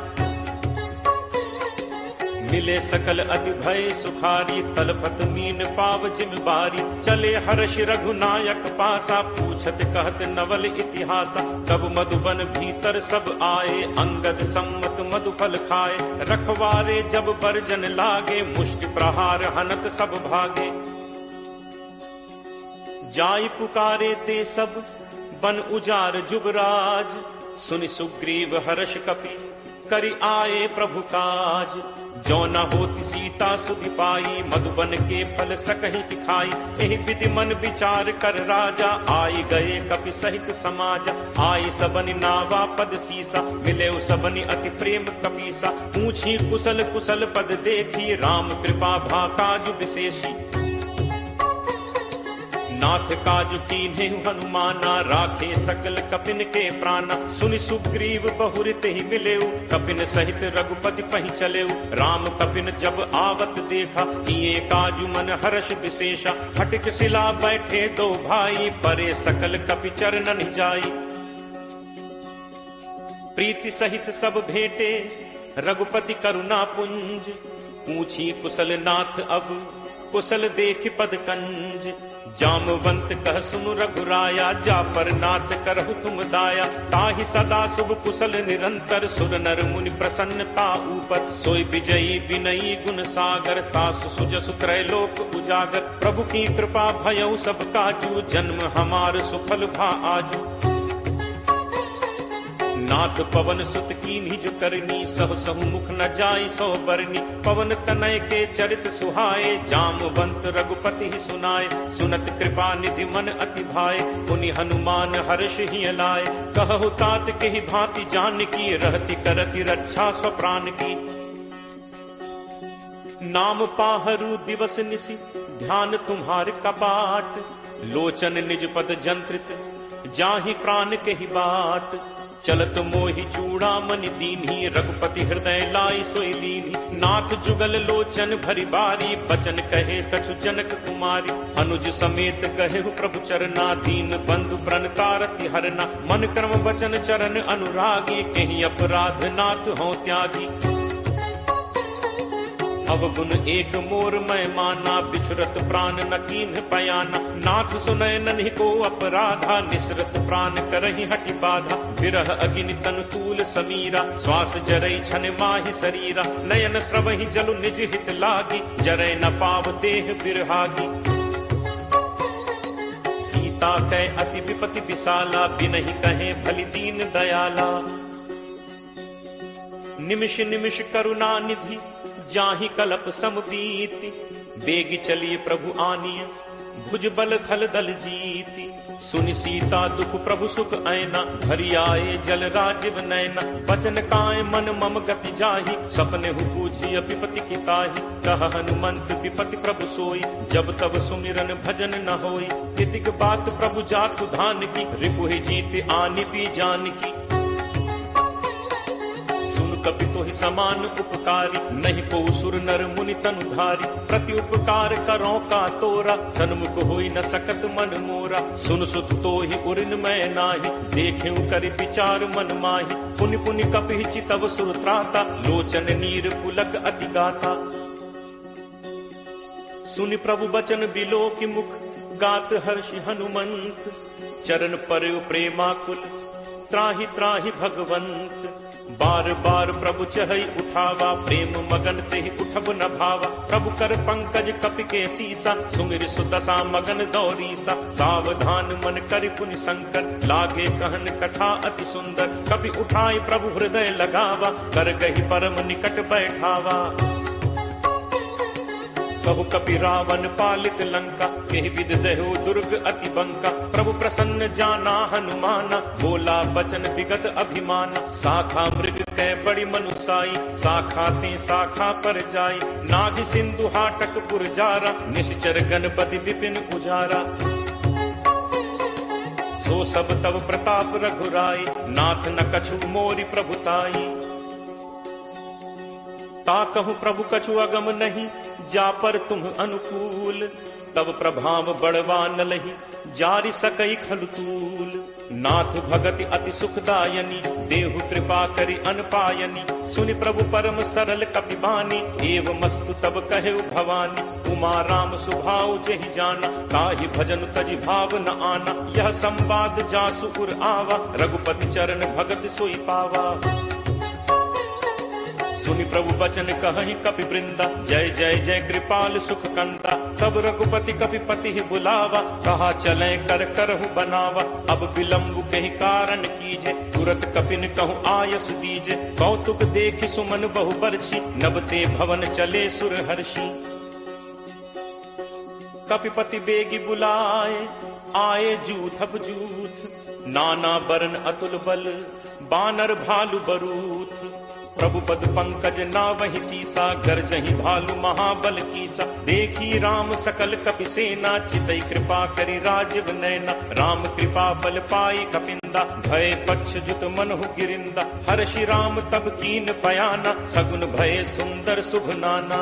मिले सकल अति भय सुखारी, तलपत मीन पाव जिम बारी। चले हर्ष रघुनायक पासा, पूछत कहत नवल इतिहासा। तब मधुबन भीतर सब आए, अंगद सम्मत मधुफल खाए। रखवारे जब बरजन लागे, मुष्टि प्रहार हनत सब भागे। जाई पुकारे ते सब, बन उजार जुबराज। सुनि सुग्रीव हर्ष कपि, करि आए प्रभु काज। जो न होती सीता सुधि पाई, मधुबन के फल सकहि दिखाई। एहि विधि मन विचार कर राजा, आई गए कपि सहित समाजा। आई सबनि नावा पद सीसा, मिले सबनि अति प्रेम कपीसा। पूछी कुशल कुशल पद देखी, राम कृपा भा काज विशेषी। नाथ काज कीन्हे हनुमाना, राखे सकल कपिन के प्राणा। सुनि सुग्रीव बहुरित ही मिलेऊ, कपिन सहित रघुपति पहि चलेऊ। राम कपिन जब आवत देखा, किए काजु मन हर्ष विशेषा। हटिक शिला बैठे दो भाई, परे सकल कपि चरणन जाई। प्रीति सहित सब भेटे, रघुपति करुणा पुंज। पूछी कुशल नाथ अब, कुशल देख पद कंज। जामवंत कह सुनु रघुराया, जा पर नाथ करहु तुम दाया। ताहि सदा शुभ कुशल निरंतर, सुर नर मुनि प्रसन्नता ऊपर। सोई विजयी विनयी गुण सागर, तासु सुजसु त्रैलोक उजागर। प्रभु की कृपा भयउ सब काजू, जन्म हमार सुफल भा आजू। नाथ पवन सुत कीन्ही जो करनी, सह सहु मुख न जाई सो बरनी। पवन तनय के चरित सुहाए, जामवंत रघुपति ही सुनाए। सुनत कृपा निधि मन अति भाए, पुनि हनुमान हर्ष ही लाए। कहु तात के ही भांति जान की, रहति करति रक्षा स्वप्राण की। नाम पाहरु दिवस निशि, ध्यान तुम्हार कपाट। लोचन निज पद जंत्रित, जाहि प्राण के ही बात, चलत मोहि चूड़ामणि दीन्ही, रघुपति हृदय लाई सोई लीन्ही। नाथ जुगल लोचन भरी बारी, बचन कहे कछु जनक कुमारी। अनुज समेत कहे प्रभु चरना, दीन बंधु प्रण तारति हरना। मन कर्म वचन चरण अनुरागी, कहीं अपराध नाथ हो त्यागी। अवगुण एक मोर मैं माना, बिछुरत प्राण न कीन्ह पयाना। नाथ सुनय नन्हि को अपराधा, निसरत प्राण करहि हटि बाधा। विरह अगिनि तनु तूल समीरा, श्वास जरई छन माहि शरीरा। नयन स्रवहि जलु निज हित लागी, जरै न पाव देह बिरहागी। सीता कै अति विपति विशाला, बिनहि कहे भलि दीन दयाला। निमिष निमिष करुणा निधि, जाहि कलप समबीति। बेगी चलिए प्रभु आनिय, भुज बल खल दल जीति। सुनि सीता दुख प्रभु सुख ऐना, भरी आए जल राजीव नैना। बचन काय मन मम गति जाहि, सपने हु पूछी विपति की ताहि। कह हनुमंत विपति प्रभु सोई, जब तब सुमिरन भजन न होई। तितिक बात प्रभु जातु धान की, रिपुहि जीत आनि भी जान की। कपि तोहि समान उपकारी, नहीं को सुर नर मुनि तनुधारी। प्रति उपकार करो का तोरा, सन्मुख होई न सकत मन मोरा। सुन सुत तोहि उरिन मैं नाही, देखेउ करि विचार मन माही। पुनि पुनि कपि चितव सुर त्राता, लोचन नीर पुलक अति गाथा। सुनि प्रभु बचन बिलो की मुख, गात हर्षि हनुमंत। चरण पर प्रेमाकुल, त्राहि त्राहि भगवंत। बार बार प्रभु चहई उठावा, प्रेम मगन तेहि उठब न भावा। प्रभु कर पंकज कपि के सीसा, सुमिर सुदशा मगन दौरीसा। सावधान मन करि पुनि शंकर, लागे कहन कथा अति सुंदर। कपि उठाई प्रभु हृदय लगावा, कर गहि परम निकट बैठावा। कहु कपि रावण पालित लंका, केहि विध दहु दुर्ग अति बंका। प्रभु प्रसन्न जाना हनुमाना, बोला बचन विगत अभिमाना। शाखा मृग कै बड़ी मनुसाई, शाखा ते शाखा पर जाई। नाग सिंधु हाटक पुर जारा, निश्चर गणपति विपिन उजारा। सो सब तब प्रताप रघुराई, नाथ न कछु मोरि प्रभुताई। ताकहु प्रभु कछु अगम नहीं, जा पर तुम अनुकूल। तब प्रभाव बड़वा न लही, जारि सकई खलतूल। नाथ भगति अति सुखदायनी, देहु कृपा करि अनपायनी। सुनि प्रभु परम सरल कपि बानी, एव मस्तु तब कहेउ भवानी। उमा राम सुभाव जेहि जाना, ताहि भजन तजि भाव न आना। यह संवाद जासु उर आवा, रघुपति चरण भगत सोई पावा। सुनि प्रभु बचन कहहि कपि वृंदा, जय जय जय कृपाल सुख कंदा। तब रघुपति कपि पति बुलावा, कहा चले कर करहु बनावा। अब विलम्ब कहि कारण कीजे, तुरत कपिन कहूँ आयस दीजे। कौतुक देखि सुमन बहु बरछी, नबते भवन चले सुर हर्षि। कपिपति बेगी बुलाए, आए जूथब जूथ। नाना बरन अतुल बल, बानर भालु बरूथ। प्रभु पद पंकज नावहि सीसा, गर्जहि भालु महाबल कीसा। देखी राम सकल कपि सेना, चितई कृपा करि राजीव नैना। राम कृपा बल पाई कपिंदा, भय पक्ष जुत मनहु गिरिंदा। हर्षि राम तब कीन बयाना, सगुन भय सुंदर शुभ नाना।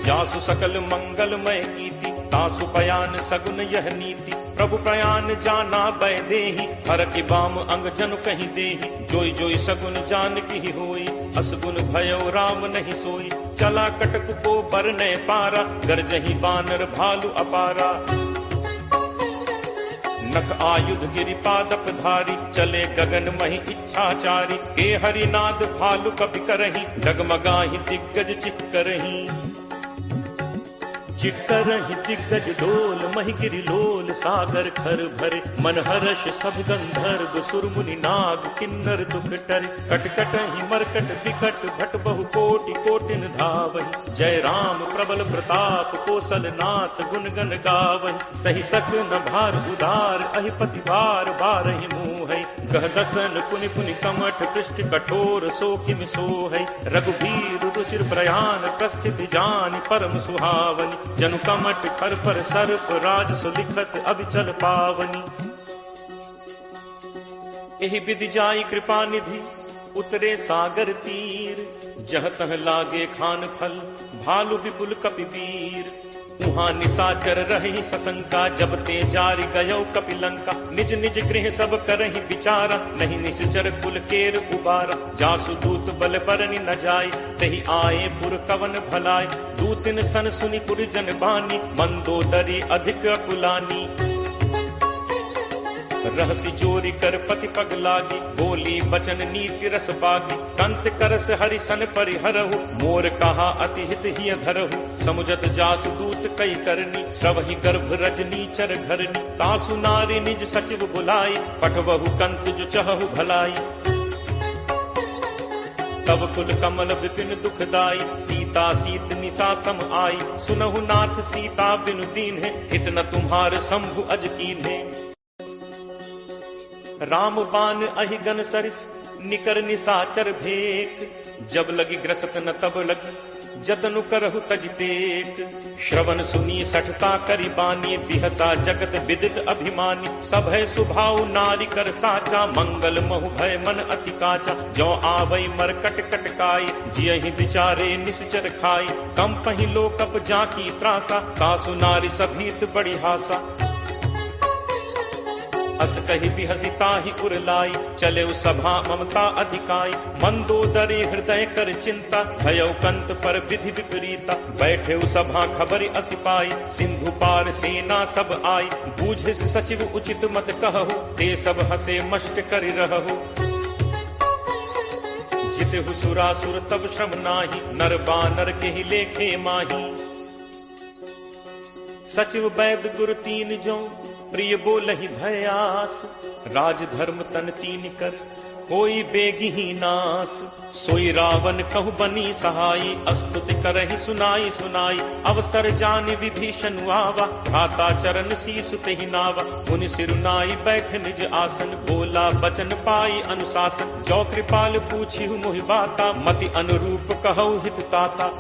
जासु सकल मंगलमय कीति, तासु पयान सगुन यह नीति। प्रभु प्रयान जाना बै देहि, हर की बाम अंग जनु कहीं देहि। जोई जोई सगुन जान की होई, असगुन भयो राम नहीं सोई। चला कटक को बरने पारा, गरजहि बानर भालु अपारा। नख आयुध गिरि पादप धारी, चले गगन महि इच्छाचारी। के हरिनाद भालु कपि करहि, डगमगाहि दिग्गज चिक्करहि। चिक्करहि दिग्गज डोल, महि गिरि लोल सागर खर भरे। मन हर्ष सब गंधर्व सुर मुनि नाग, किन्नर दुख टरे। कटकटहि मरकट विकट, भट बहु कोटि कोटिन धावहि। जय राम प्रबल प्रताप, कौशल नाथ गुण गण गावहि। सही सक न भार उदार, अहिपति भार बारहि मुँहै। कह दसन पुनि पुनि कमठ पृष्ठ कठोर सो किम सो है। रघुबीर रुचिर प्रयाण प्रस्थित जानि परम सुहावनी। जनु कमठ खर पर सर्प राज सुलिखत अभिचल पावनी। एहि विधि जाई कृपा निधि उतरे सागर तीर। जह तह लागे खान फल भालु विपुल कपिवीर। उहाँ निशाचर रही सशंका जब ते जारि गयो कपिलंका। निज निज गृह सब करहि विचारा नहीं निश्चर कुल केर उबारा। जासु दूत बल बरनि न जाय तहि आए पुर कवन भलाय। दूतिन सन सुनि पुरजन बानी मंदोदरी अधिक अकुलानी। रहसी जोरी कर पति पग लागी बोली बचन नीति रस बागी। कंत करस हरिसन परिहरहु मोर कहा अति हित ही धरहु। समुझत जासु दूत कई करनी श्रवहि गर्भ रजनी चर घरनी। तासु नारी निज सचिव बुलाई पठवहु कंत जो चहु भलाई। तब कुल कमल विपिन दुखदाई सीता सीत निशा सम आई। सुनहु नाथ सीता बिनु दीन है हित न तुम्हार शंभु अज कीन है। राम बान अहि गन सरिस निकर निशाचर भेक। जब लगी ग्रसत न तब लगी जतनु करहु तज टेक। श्रवण सुनी सठता करी बानी बिहसा जगत विदित अभिमानी। सब है सुभाव नारी कर साचा मंगल महु भय मन अति काचा। जो आवई मरकट कटकाई जियहि विचारे निश्चर खाई। कम पहि लोकप जाकी त्रासा तासु नारी सभीत बड़ी हासा। अस कही बिहसी ताहि उरलाई चले सभा ममता अधिकाई। मंदोदरी हृदय कर चिंता भयउ कंत पर विधि विपरीता। बैठे सभा खबरि असिपाई सिंधु पार सेना सब आई। बूझे सचिव उचित मत कहु ते सब हसे मष्ट करि रहु। जितहु सुरासुर तब श्रम नाही नर बानर के ही लेखे माही। सचिव वैद गुरु तीन जो प्रिय बोलहि भयास। राज धर्म तन तीन कर कोई बेगी ही नास। सोई रावण कहु बनी सहाई अस्तुति करहि सुनाई सुनाई। अवसर जानि विभीषण आवा भ्राता चरण शीसु तेहि नावा। मुनि सिरुनाई बैठ निज आसन बोला बचन पाई अनुशासन। जो कृपाल पूछिहु मोहि बाता मति अनुरूप कहु हित ताता।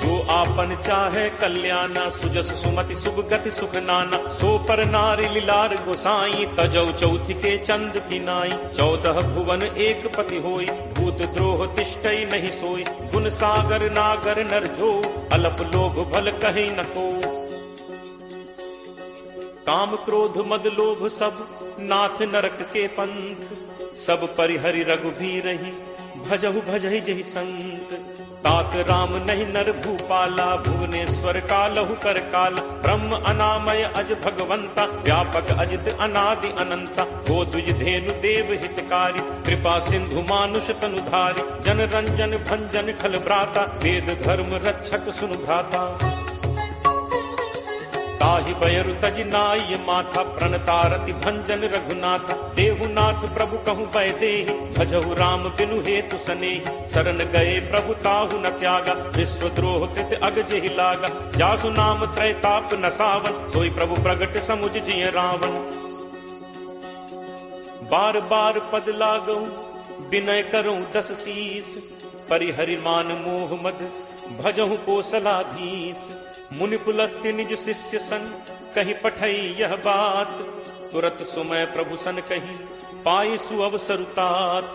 जो आपन चाहे कल्याणा सुजस सुमति शुभ गति सुख नाना। सो पर नारी लीलार गोसाई तजौ चौथि के चंद की नाई। 14 भुवन एक पति होई भूत द्रोह तिष्ठई नहीं सोई। गुण सागर नागर नर जो अलप लोभ भल कहि न को। काम क्रोध मद लोभ सब नाथ नरक के पंथ। सब परिहरि रघुबीर ही भजहु भजहि जहि संत। तात राम नहीं नर भूपाला भुवनेश्वर कालहु कर काला। ब्रह्म अनामय अज भगवंता व्यापक अजित अनादि अनंता। गो द्विज धेनु देव हितकारी कृपा सिंधु मानुष तनुधारी। जन रंजन भंजन खल भ्राता वेद धर्म रक्षक सुनु भ्राता। ताहि बयरु तज नाय माथा प्रणतारति भंजन रघुनाथा। देहुनाथ प्रभु कहु भय देहि भजहु राम बिनु हेतु सनेहि। शरण गए प्रभु ताहु न त्यागा विश्व द्रोह कृत अग जेहि लागा। जासु नाम त्रैताप न सावन सोई प्रभु प्रगट समुझ जिय रावण। बार बार पद लागऊ विनय करऊं 10 शीस। परिहरि मान मोह मद भजहु कोसलाधीश। मुनि पुलस्त्य निज शिष्य सन कही पठई यह बात। तुरत सुमय प्रभु सन कही पाई सुअवसरुतात।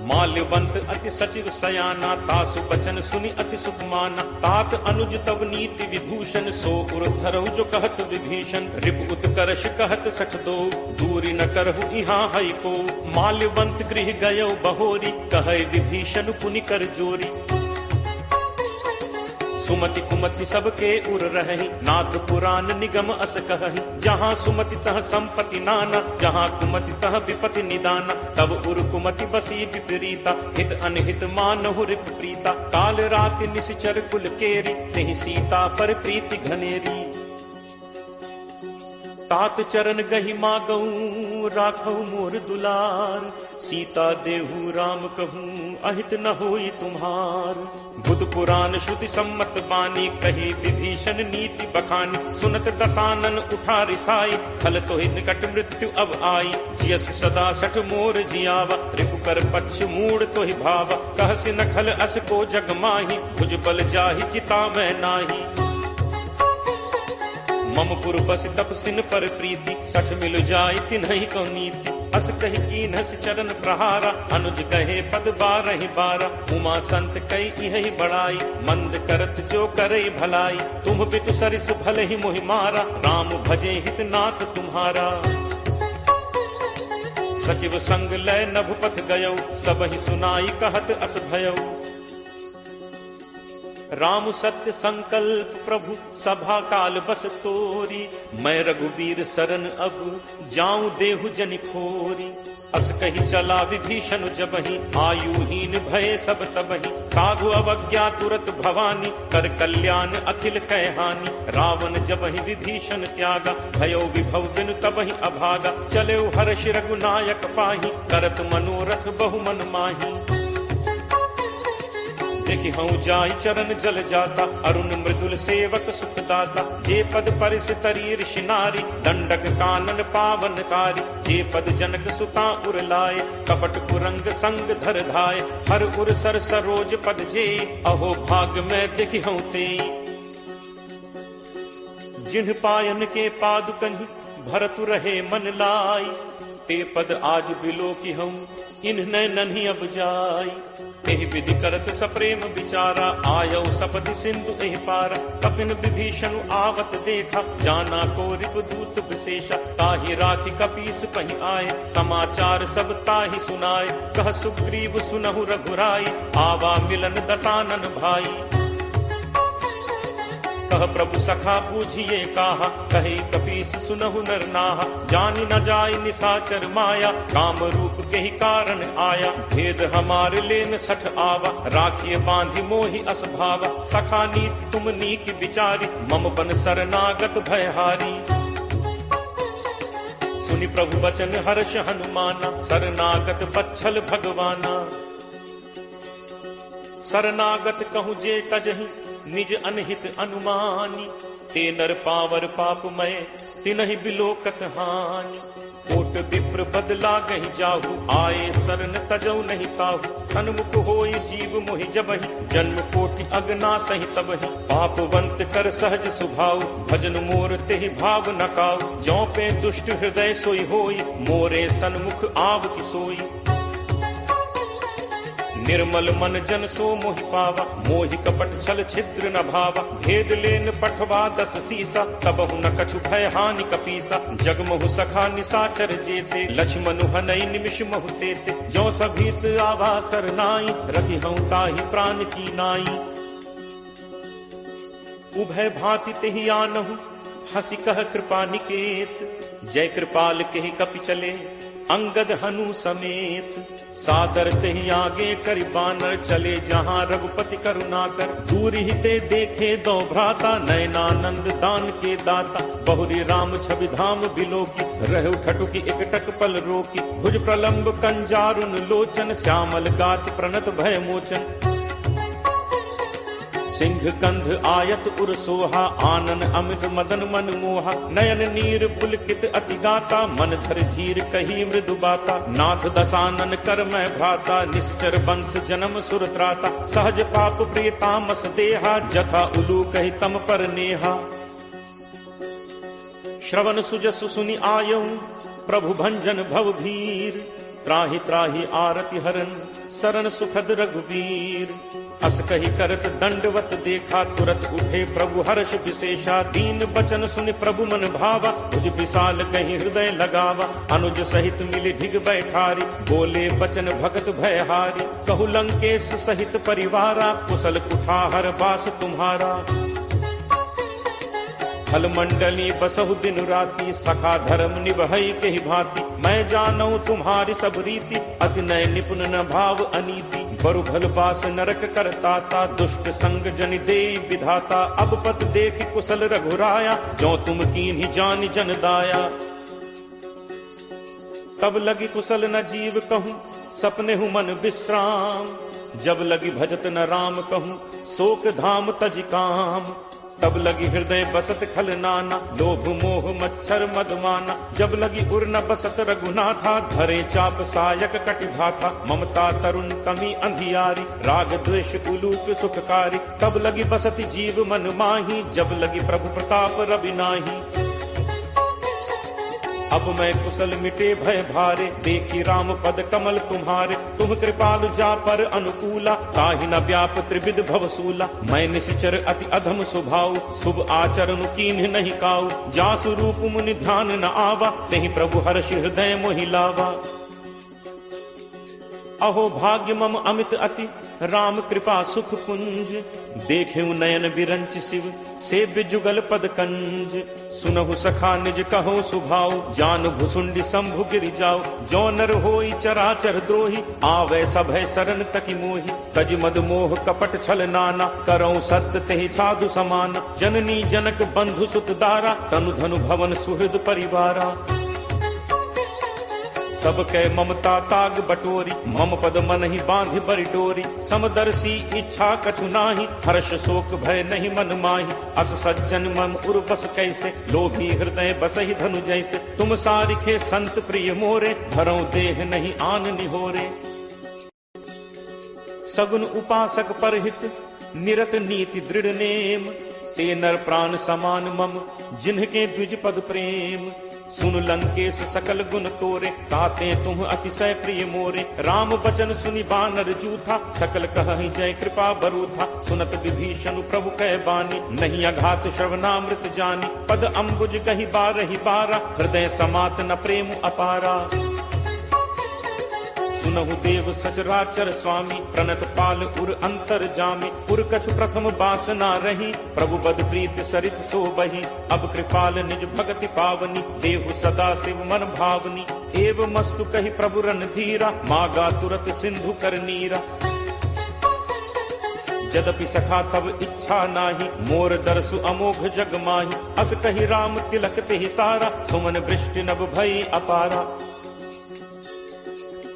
माल्यवंत अति सचिव सयाना तासु बचन सुनि अति सुख माना। तात अनुज तब नीति विभूषण सो उर धरहु जो कहत विभीषण। रिप उत्कर्ष कहत सठ दो दूरी न करहु इहाँ हई को। माल्यवंत गृह गयो बहोरी कहे विभीषण पुनि कर जोरी। सुमति कुमति सबके उर रही नाथ पुराण निगम अस कहहि। जहाँ सुमति तह संपत्ति नाना जहाँ कुमति तह विपति निदाना। तब उर कुमति बसी विपरीता हित अनहित मानहु रिप प्रीता। काल राति निश्चर कुल केरी तेहि सीता पर प्रीति घनेरी। तात चरण गहि मागऊ राखऊ मोर दुलार। सीता देहु राम कहूँ अहित न होई तुम्हार। बुध पुराण श्रुति सम्मत बानी कही विभीषण नीति बखानी। सुनत दसानन उठा रिसाई खल तो निकट मृत्यु अब आई। जियस सदा सठ मोर जियावा रिपु कर पक्ष मूड तो ही भावा। कहसि न खल अस को जग माही भुज बल जाहि चिता मैं नाही। मम पुर बस तपसिन पर प्रीति सठ मिल जाय तिन्हि को नीति। अस कही कीन्हस चरण प्रहारा अनुज कहे पद बारहि बारा। उमा संत कई यही बड़ाई मंद करत जो करे भलाई। तुम पितु सरिस भले ही मोहि मारा राम भजे हित नाथ तुम्हारा। सचिव संग लय नभुपथ गयो सबहि सुनाई कहत अस भयो। राम सत्य संकल्प प्रभु सभा काल बस तोरी। मैं रघुवीर शरण अब जाऊं देहु जनि खोरी। अस कही चला विभीषण जबहि आयुहीन भय सब तबहि। साधु अवज्ञा तुरत भवानी कर कल्याण अखिल कैहानी। रावण जबहि विभीषण त्यागा भयो विभव बिनु तबहि अभागा। चले हर्ष रघुनायक पाही करत मनोरथ बहु मन माही। देखि हूँ जाई चरण जल जाता अरुण मृदुल सेवक सुखदाता। जे पद परिस तरी ऋषि नारी दंडक कानन पावनकारी। जे पद जनक सुता उर लाए कपट कुरंग संग धर धाय। हर उर सर सरोज पद जे अहो भाग में देखि हूँ ते। जिन्ह पायन के पादुकहि भरतु रहे मन लाई। ते पद आज बिलो की हूँ इन्ह नन्ही अब जाई। एहि विधि करत सप्रेम विचारा आयो सपति सिंधु एहि पारा। कपिन विभीषण आवत देखा जाना को रिपुदूत विशेषा। ताहि राखी कपीस पहि आए समाचार सब ताहि सुनाए। कह सुग्रीव सुनहु रघुराई आवा मिलन दसानन भाई। कह प्रभु सखा पूछिए काहा कहे कपीस सुनहु नर नाहा। जानि न जाय निसाचर माया काम रूप के ही कारण आया। भेद हमारे लेन सठ आवा राखिए बांधि मोहि अस भावा। सखा नीत तुम नीक विचारी मम बन शरणागत भयहारी। सुनि प्रभु वचन हर्ष हनुमाना शरणागत बच्छल भगवाना। शरणागत कहूँ जे तजहि निज अनहित अनुमानी। ते नर पावर पापमय तिनहि बिलोकत हानि। कोट विप्र बदला गहि जाहु आए शरण तजौ नहीं ताहु। सन्मुख होय जीव मोहि जबहि जन्म कोटि अगना सहि तबहि। पापवंत कर सहज सुभाव भजन मोर तेहि भाव न काऊ। ज्यों पे दुष्ट हृदय सोई होई मोरे सन्मुख आव की सोई। निर्मल मन जन सो मोहि पावा मोहि कपट छल छिद्र न भावा। भेद लेन पठवा 10 सीसा तबहु न कछु भय हानि कपीसा। जगमहु सखा निसाचर जेते लक्ष्मणु हनई निमिष महु तेते। जो सभीत आवा सरनाई रखि हूँ ताहि प्राण की नाई। उभय भांति तेहि आनहु हंसी कह कृपा निकेत। जय कृपाल केहि कपि चले अंगद हनु समेत। सादर तेहि आगे करि बानर चले जहाँ रघुपति करुणाकर। दूर ही ते देखे दो भ्राता नयनानंद दान के दाता। बहुरी राम छवि धाम बिलोकी रहु ठटुकी एकटक पल रोकी। भुज प्रलंब कंजारुन लोचन श्यामल गात प्रणत भय मोचन। सिंह कंध आयत उर सोहा आनन अमित मदन मन मोहा। नयन नीर पुलकित अति गाता मन धर धीर कही मृदु बाता। नाथ दसानन कर मैं भ्राता निश्चर वंश जन्म सुर त्राता। सहज पाप प्रिय तामस देहा जथा उलू कही तम पर नेहा। श्रवण सुजसु सुनि आयऊ प्रभु भंजन भव भीर। त्राहि त्राहि आरति हरन शरण सुखद रघुवीर। अस कही करत दंडवत देखा तुरत उठे प्रभु हर्ष विशेषा। दीन बचन सुनि प्रभु मन भावा भुज विशाल कहीं हृदय लगावा। अनुज सहित मिली ढिग बैठारी बोले बचन भगत भयहारी। कहु लंकेश सहित परिवारा कुशल कुठाहर बास तुम्हारा। फल मंडली बसहु दिन राति सखा धर्म निभई के ही भांति। मैं जानऊ तुम्हारी सब रीति अति नय निपुण न भाव अनीति। बरु भल बास नरक करताता दुष्ट संग जनि दे विधाता। अब पत देख कुशल रघुराया जो तुम कीन्ही जान जन दाया। तब लगी कुशल न जीव कहूँ सपने हूँ मन विश्राम। जब लगी भजत न राम कहूँ, शोक धाम तज काम। तब लगी हृदय बसत खल नाना, लोभ मोह मच्छर मदमाना। जब लगी उर न बसत रघुनाथा, धरे चाप सायक कटिभाथा। ममता तरुण तमी अंधियारी, राग द्वेष उलूक सुखकारी। तब लगी बसत जीव मन माही, जब लगी प्रभु प्रताप रवि नाही। अब मैं कुशल मिटे भय भारे, देखी राम पद कमल तुम्हारे। तुम कृपालु जा पर अनुकूला, ताहि न व्याप त्रिविध भवसूला। मैं निश्चर अति अधम स्वभाव, शुभ आचरण कीन्ह नहीं काऊ। जासु रूप मुनि ध्यान न आवा, नहीं प्रभु हर्ष हृदय मोहि लावा। अहो भाग्य मम अमित अति, राम कृपा सुख पुंज। देखेऊ नयन बिरंच शिव, सेव्य जुगल पद कंज। सुनहु सखा निज कहो सुभाव, जान भुसुंडी शंभु गिरि जाओ। जो नर होई चराचर द्रोही, आवे सभय शरण तकी मोहि। तज मद मोह कपट छल नाना, करऊं सत्य तेहि साधु समान। जननी जनक बंधु सुत दारा, तनु धनु भवन सुहृद परिवारा। सबके ममता ताग बटोरी, मम पद मन ही बांध बरि डोरी। समदर्शी इच्छा कछु नाही, हर्ष शोक भय नहीं मन माही। अस सज्जन मम उर बस कैसे, लोभी हृदय बसहि धनु जैसे। तुम सारिखे संत प्रिय मोरे, धरऊं देह नहीं आन निहोरे। सगुन उपासक परहित, निरत नीति दृढ़ नेम। ते नर प्राण समान मम, जिन्हके द्विज पद प्रेम। सुन लंकेश सकल गुण तोरे, ताते तुम अतिशय प्रिय मोरे। राम बचन सुनि बानर जूथा, सकल कहहि जय कृपा बरूथा। सुनत विभीषण प्रभु कह बानी, नहीं अघात श्रवणामृत जानी। पद अम्बुज कहि बारहि बारा, हृदय समात न प्रेम अपारा। सुनहु देव सचराचर स्वामी, प्रणत पाल उर अंतर जामी। उर कछु प्रथम बासना रही, प्रभु बद प्रीत सरित सो बही। अब कृपाल निज भगति पावनी, देहु सदा शिव मन भावनी। एव मस्तु कहि प्रभु रन धीरा, मागा तुरत सिंधु कर नीरा। यद्यपि सखा तब इच्छा नाही, मोर दरसु अमोघ जग माही। अस कहि राम तिलक तेहि सारा, सुमन वृष्टि नभ भई अपारा।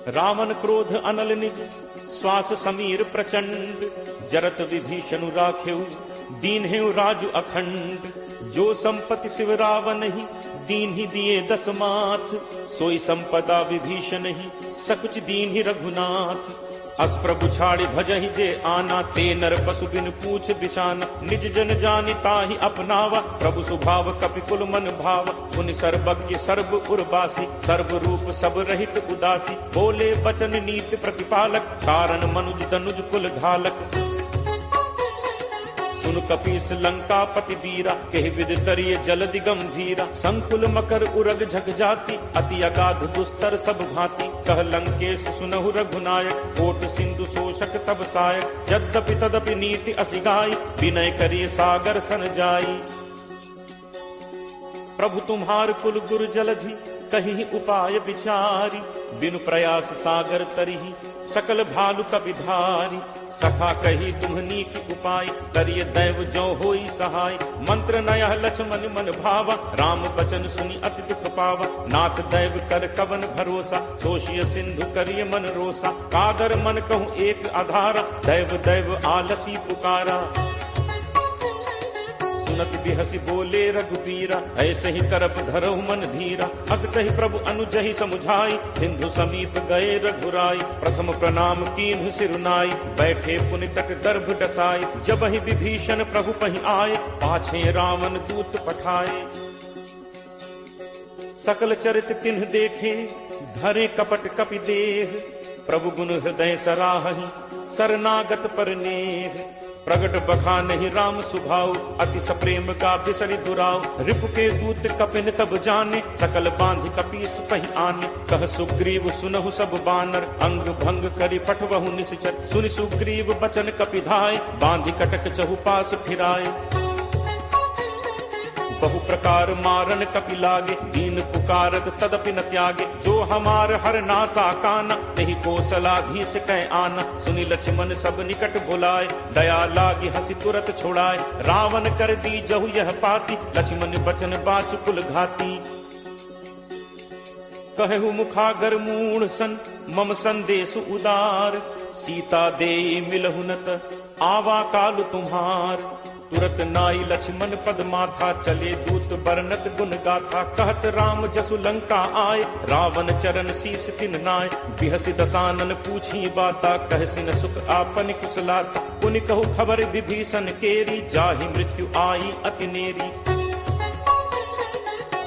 रावण क्रोध अनल निज, श्वास समीर प्रचंड। जरत विभीषण राखेऊ, दीन हेउ राजु अखंड। जो संपत्ति शिव रावण ही, दीन ही दिए दस माथ। सोई संपदा विभीषण ही, सकुच दीन ही रघुनाथ। अस प्रभु छाड़ी भजहि जे आना, ते नर पशु बिन पूछ बिशाना। निज जन जानि ताहि अपनावा, प्रभु स्वभाव कपि कुल मन भाव। पुनि सर्वज्ञ सर्व उर्वासी, सर्व रूप सब रहित उदासी। बोले वचन नीति प्रतिपालक, कारण मनुज तनुज कुल घालक। सुन कपीस लंका पति वीरा, कहि विद तरिय जलदि गंभीरा। संकुल मकर उरग झग जाति, अति अगाध दुस्तर सब भांति। कह लंकेश सुनहु रघुनायक, कोट सिंधु शोषक तब सायक। यद्यपि तदपि नीति असिगाई, विनय करिय सागर सन जाई। प्रभु तुम्हार कुल गुरु जलधि, कहि उपाय विचारी। बिनु प्रयास सागर तरिहि, सकल भालु कपिधारी। सखा कही तुम्हनी की उपाय, करिय दैव जो होई सहाय। मंत्र नया लक्ष्मण मन भावा, राम बचन सुनि अति दुख पावा। नाथ दैव कर कवन भरोसा, सोशिय सिंधु करिय मन रोसा। कादर मन कहूँ एक आधारा, दैव दैव आलसी पुकारा। सुनत बिहसी बोले रघुबीरा, ऐसे ही करप धरहु मन धीरा। अस कहि प्रभु अनुजहि समुझाई, सिंधु समीप गए रघुराई। प्रथम प्रणाम कीन्हु सिरुनाई, बैठे पुनि तट दर्भ डसाई। जब ही विभीषण प्रभु पहि आए, पाछे रावण दूत पठाए। सकल चरित तिन्ह देखे, धरे कपट कपि देह। प्रभु गुण हृदय सराहि, शरणागत पर नेह। प्रगट बखानहि राम सुभाव, अति सप्रेम का बिसरि दुराव। रिपु के दूत कपिन तब जाने, सकल बांध कपीस पहि आने। कह सुग्रीव सुनहु सब बानर, अंग भंग करि पठवहु निश्चर। सुनि सुग्रीव बचन कपिधाय, बांधि कटक चहुपास फिराए। बहु प्रकार मारन कपि लागे, दीन पुकारत तदपि न त्यागे। जो हमार हर नासा काना, तेहि कौशलाधीश कह आना। सुनि लक्ष्मण सब निकट बुलाए, दया लागी हंसी तुरत छुड़ाए। रावण कर दी जहु यह पाती, लक्ष्मण बचन बाचु कुल घाती। कहु मुखागर मूढ़ सन मम संदेश उदार, सीता देई मिलहु नत आवा काल तुम्हार। तुरत नाई लक्ष्मण पद माथा, चले दूत बरनत गुण गाथा। कहत राम जसु लंका आए, रावण चरण शीस तिन नाय। बिहसि दसानन पूछी बाता, कहसिन सुख आपन कुशलाता। पुनि कहु खबर विभीषण केरी, जाहि मृत्यु आई अति नेरी।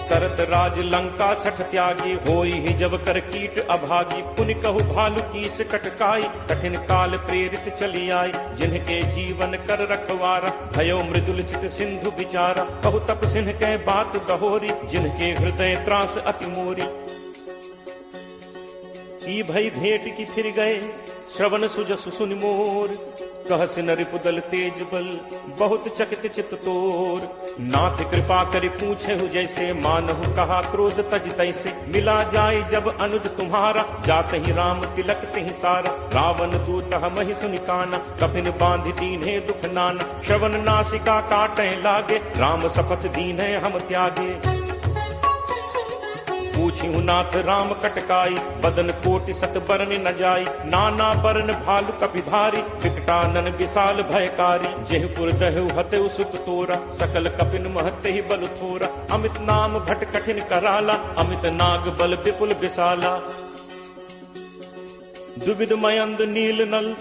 करत राज लंका सठ त्यागी, होई ही जब कर कीट अभागी। पुनि कहु भालु कीस कटकाई, कठिन काल प्रेरित चली आई। जिनके जीवन कर रखवारा, भयो मृदुल चित सिंधु बिचारा। कहु तप सिंह के बात गहोरी, जिनके हृदय त्रास अति मोरी। की भई भेंट की फिर गए, श्रवण सुजसु सुनि मोर। कहसि नरिपुदल तेज बल, बहुत चकित चित तोर। नाथ कृपा करि पूछेहु जैसे, मानहु कहा क्रोध तज तैसे। मिला जाय जब अनुज तुम्हारा, जात ही राम तिलक तिहि सारा। रावण दूत हमहि सुनि काना, कफिन बांधि दीन्हे दुख नाना। श्रवण नासिका काटै लागे, राम शपथ दीन्हे हम त्यागे। पूछिहु नाथ राम कटकाई, बदन कोटि सत बरन न जाई। नाना बरन भालु कपिधारी, विकटानन विशाल भयकारी। जेहपुर दहु हतेउ सुत तोरा, सकल कपिन महते ही बल थोरा। अमित नाम भट कठिन कराला, अमित नाग बल विपुल विशाला। दुविध मयंद नील नल,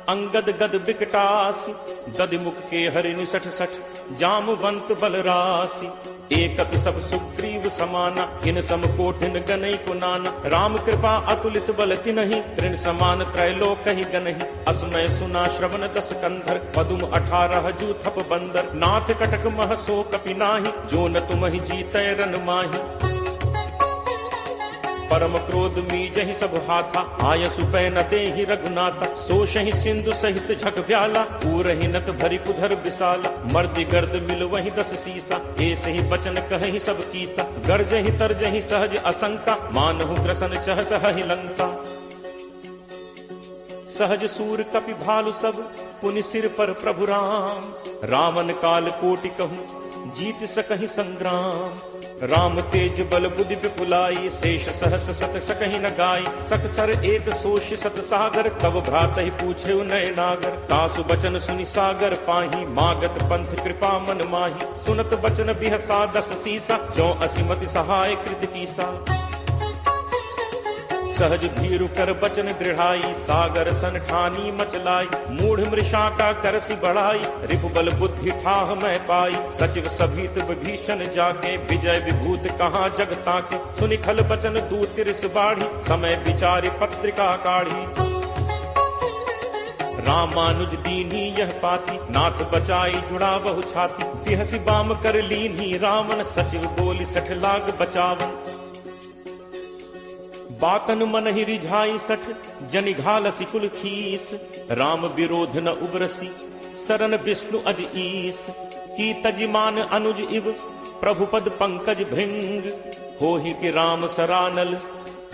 अंगद गद विकटासी। दधिमुख के हरिनि सठ सठ, जामवंत बलरासी। एकत सब सुग्रीव समाना, इन सम कोठिन गनई को नाना। राम कृपा अतुलित बल तिनहि, तृण समान त्रैलोक ही गनहि। असमय सुना श्रवण दस कंधर, पदुम 18 जू थप बंदर। नाथ कटक मह सो कपि नाहि, जो न तुमहि जीतै रन माहि। परम क्रोध मीजहि सब हाथा, आयसु पै न देहि रघुनाथा। सोषहि सिंधु सहित झक व्याला, पूरहि नत भरि कुधर विशाला। मर्दि गर्द मिल वहि 10 सीसा, ऐसे ही बचन कहहि सब कीसा। गर्जहि तरजहि सहज असंका, मानहु ग्रसन चहत हहि लंका। सहज सूर कपि भालु सब, पुनि सिर पर प्रभु राम। रावण काल कोटि कहूँ, जीत सकहि संग्राम। राम तेज बल बुद्धि विपुलाई, शेष सहस सत सकहि न गाई। सकसर एक सोष सत सागर, तब भ्रात ही पूछे नय नागर। तासु बचन सुनि सागर पाही, मागत पंथ कृपा मन माही। सुनत बचन बिहसा 10 सीसा, जो असिमति सहाय कृत कीसा। सहज भीरु कर बचन दृढ़ाई, सागर सन ठानी मचलाई। मूढ़ मृषा का करसी बढ़ाई, रिपुबल बुद्धि ठाह मैं पाई। सचिव सभीत विभीषण जाके, विजय विभूत कहाँ जगता के। सुनि खल बचन दूत तिरस बाढ़ी, समय विचारि पत्रिका काढ़ी। रामानुज दीन्ही यह पाती, नाथ बचाई जुड़ा बहु छाती। बिहसि बाम कर लीन्ही रावण, सचिव बोली 60 लाख बचावन। बातन मन ही रिझाई 60, जनि घालसी कुल खीस। राम विरोध न उबरसी, सरन विष्णु अज ईस। की तजिमान अनुज इव, प्रभु पद पंकज भृंग। होहि कि राम सरानल,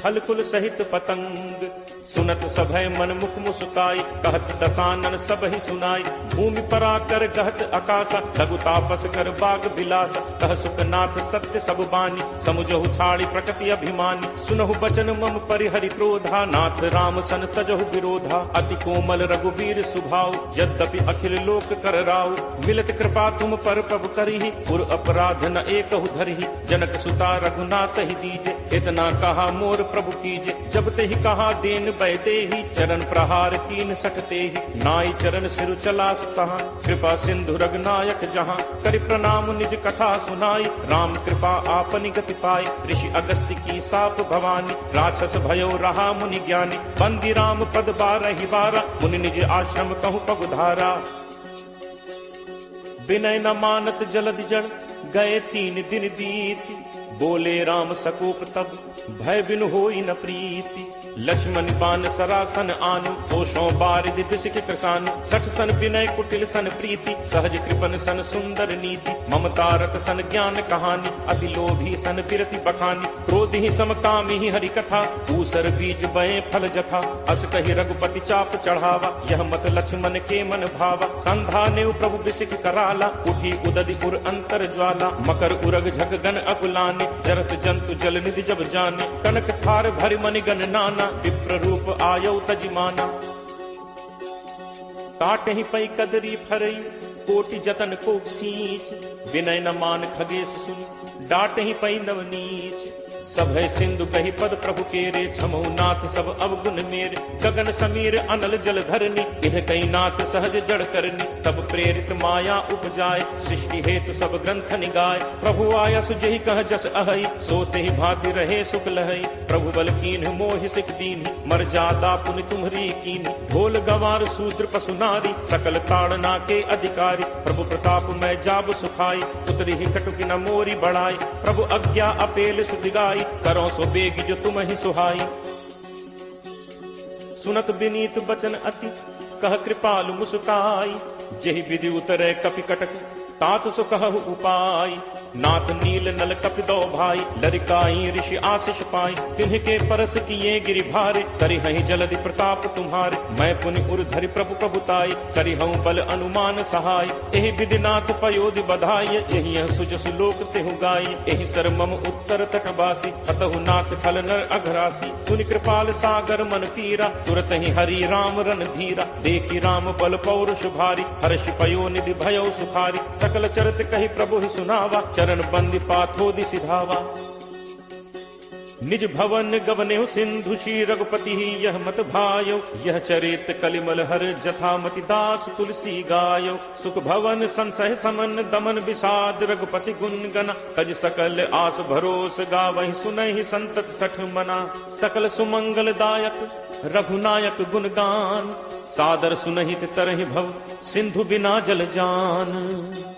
फल कुल सहित पतंग। सुनत सभय मन मुख मुस्काई, कहत दसानन सब ही सुनाई। भूमि परा कर गहत आकाशा, लघु तापस कर बाग बिलासा। कह सुखनाथ सत्य सब बानी, समुझहु छाड़ी प्रकृति अभिमानी। सुनहु बचन मम परिहरि क्रोधा, नाथ राम सन तजहु विरोधा। अति कोमल रघुवीर सुभाव, यद्यपि अखिल लोक कर राव। मिलत कृपा तुम पर प्रभु करिहि, पुर अपराध न एकहु धरिहि। जनक सुता रघुनाथ ही दीजे, इतना कहा मोर प्रभु कीजे। जब ते ही कहा देन बैते ही, चरण प्रहार कीन सटते ही। नाई चरण सिरु चलास तहाँ, कृपा सिंधु रघुनायक जहाँ। करि प्रणाम निज कथा सुनाई, राम कृपा आपनि गति पाई। ऋषि अगस्त्य की साप भवानी, राक्षस भयो रहा मुनि ज्ञानी। बंदी राम पद 12 बारा, मुनि निज आश्रम कहु पगुधारा। विनय न मानत जलद जड़, गए 3 दिन बीत। बोले राम सकोप तब, भय बिनु होई न प्रीति। लक्ष्मण बान सरासन आनु, सोषों बारिद बिसिक कृसानु। 60 सन विनय कुटिल सन प्रीति, सहज कृपन सन सुंदर नीति। ममता रत सन ज्ञान कहानी, अति लोभी सन बिरति बखानी। क्रोध ही समकामी ही हरि कथा, ऊसर बीज बये फल जथा। अस कहि रघुपति चाप चढ़ावा, यह मत लक्ष्मण के मन भावा। संधा नेव प्रभु बिसिक कराला, उठी उदधि उर अंतर ज्वाला। जाला, मकर उरग झक गन अकुलाने, जरत जंतु जल निधि जब जाने, कनक थार भरि मनि गन नाना, विप्र रूप आयो तजिमाना। काटहि पै कदरी फरई, कोटि जतन को सींच, विनय न मान खगेश सुन, डांटहि पै नवनीच। सब है सिंधु कही पद प्रभु केरे, छमौ नाथ सब अवगुण मेरे, गगन समीर अनल जल धरनी, इह कई नाथ सहज जड़ करनी। तब प्रेरित माया उपजाए, सृष्टि हेतु सब ग्रंथ निगाए, प्रभु आया सुजहि कह जस अहई, सोते ही भांति रहे सुख लहई। प्रभु बल कीन्ह मोहि सिख दीन्हि, मर्यादा पुनि तुम्हरी कीन्हि, ढोल गंवार शूद्र पशु नारी, सकल ताड़ना के अधिकारी। प्रभु प्रताप मैं जाब सुखाई, उतरी ही कटुक न मोरी बढ़ाई, प्रभु आज्ञा अपेल सुदिगाई, करो सो बेग जो तुम ही सुहाई। सुनत विनीत बचन अति, कह कृपालु मुस्काई, जेहि विधि उतरे कपि कटक, तात सो कहु उपाय। नाथ नील नल कपि दो भाई, लरिकाई ऋषि आशीष पाई, तिन्ह परस किए गिरि भारे, करिहहि जलधि प्रताप तुम्हारे। मैं पुनि उर धरि प्रभु प्रभुताई, करिहउँ बल अनुमान सहाय, एहि विधि नाथ पयोधि बधाई, यही सुजसु लोक तेहु गाई। एहि सर मम उत्तर तटवासी, हतहु नाथ खल नर अघरासी, सुनि कृपाल सागर मन पीरा, तुरत ही हरि राम रन धीरा। देखी राम बल पौरुष भारी, हर्ष पयो निधि भयो सुखारी, सकल चरित कहि प्रभु ही सुनावा, चरण बंदी पाथोदि सिधावा। निज भवन गवनेहु सिंधु श्री रघुपति यह मत भायो, यह चरित कलिमल हर जथामति दास तुलसी गायो। सुख भवन संसह समन दमन विषाद, रघुपति गुण गना, तज सकल आस भरोस गावहि, सुनहि संतत सठ मना। सकल सुमंगल दायक रघुनायक गुणगान, सादर सुनहित तरहि भव, सिंधु बिना जल जान।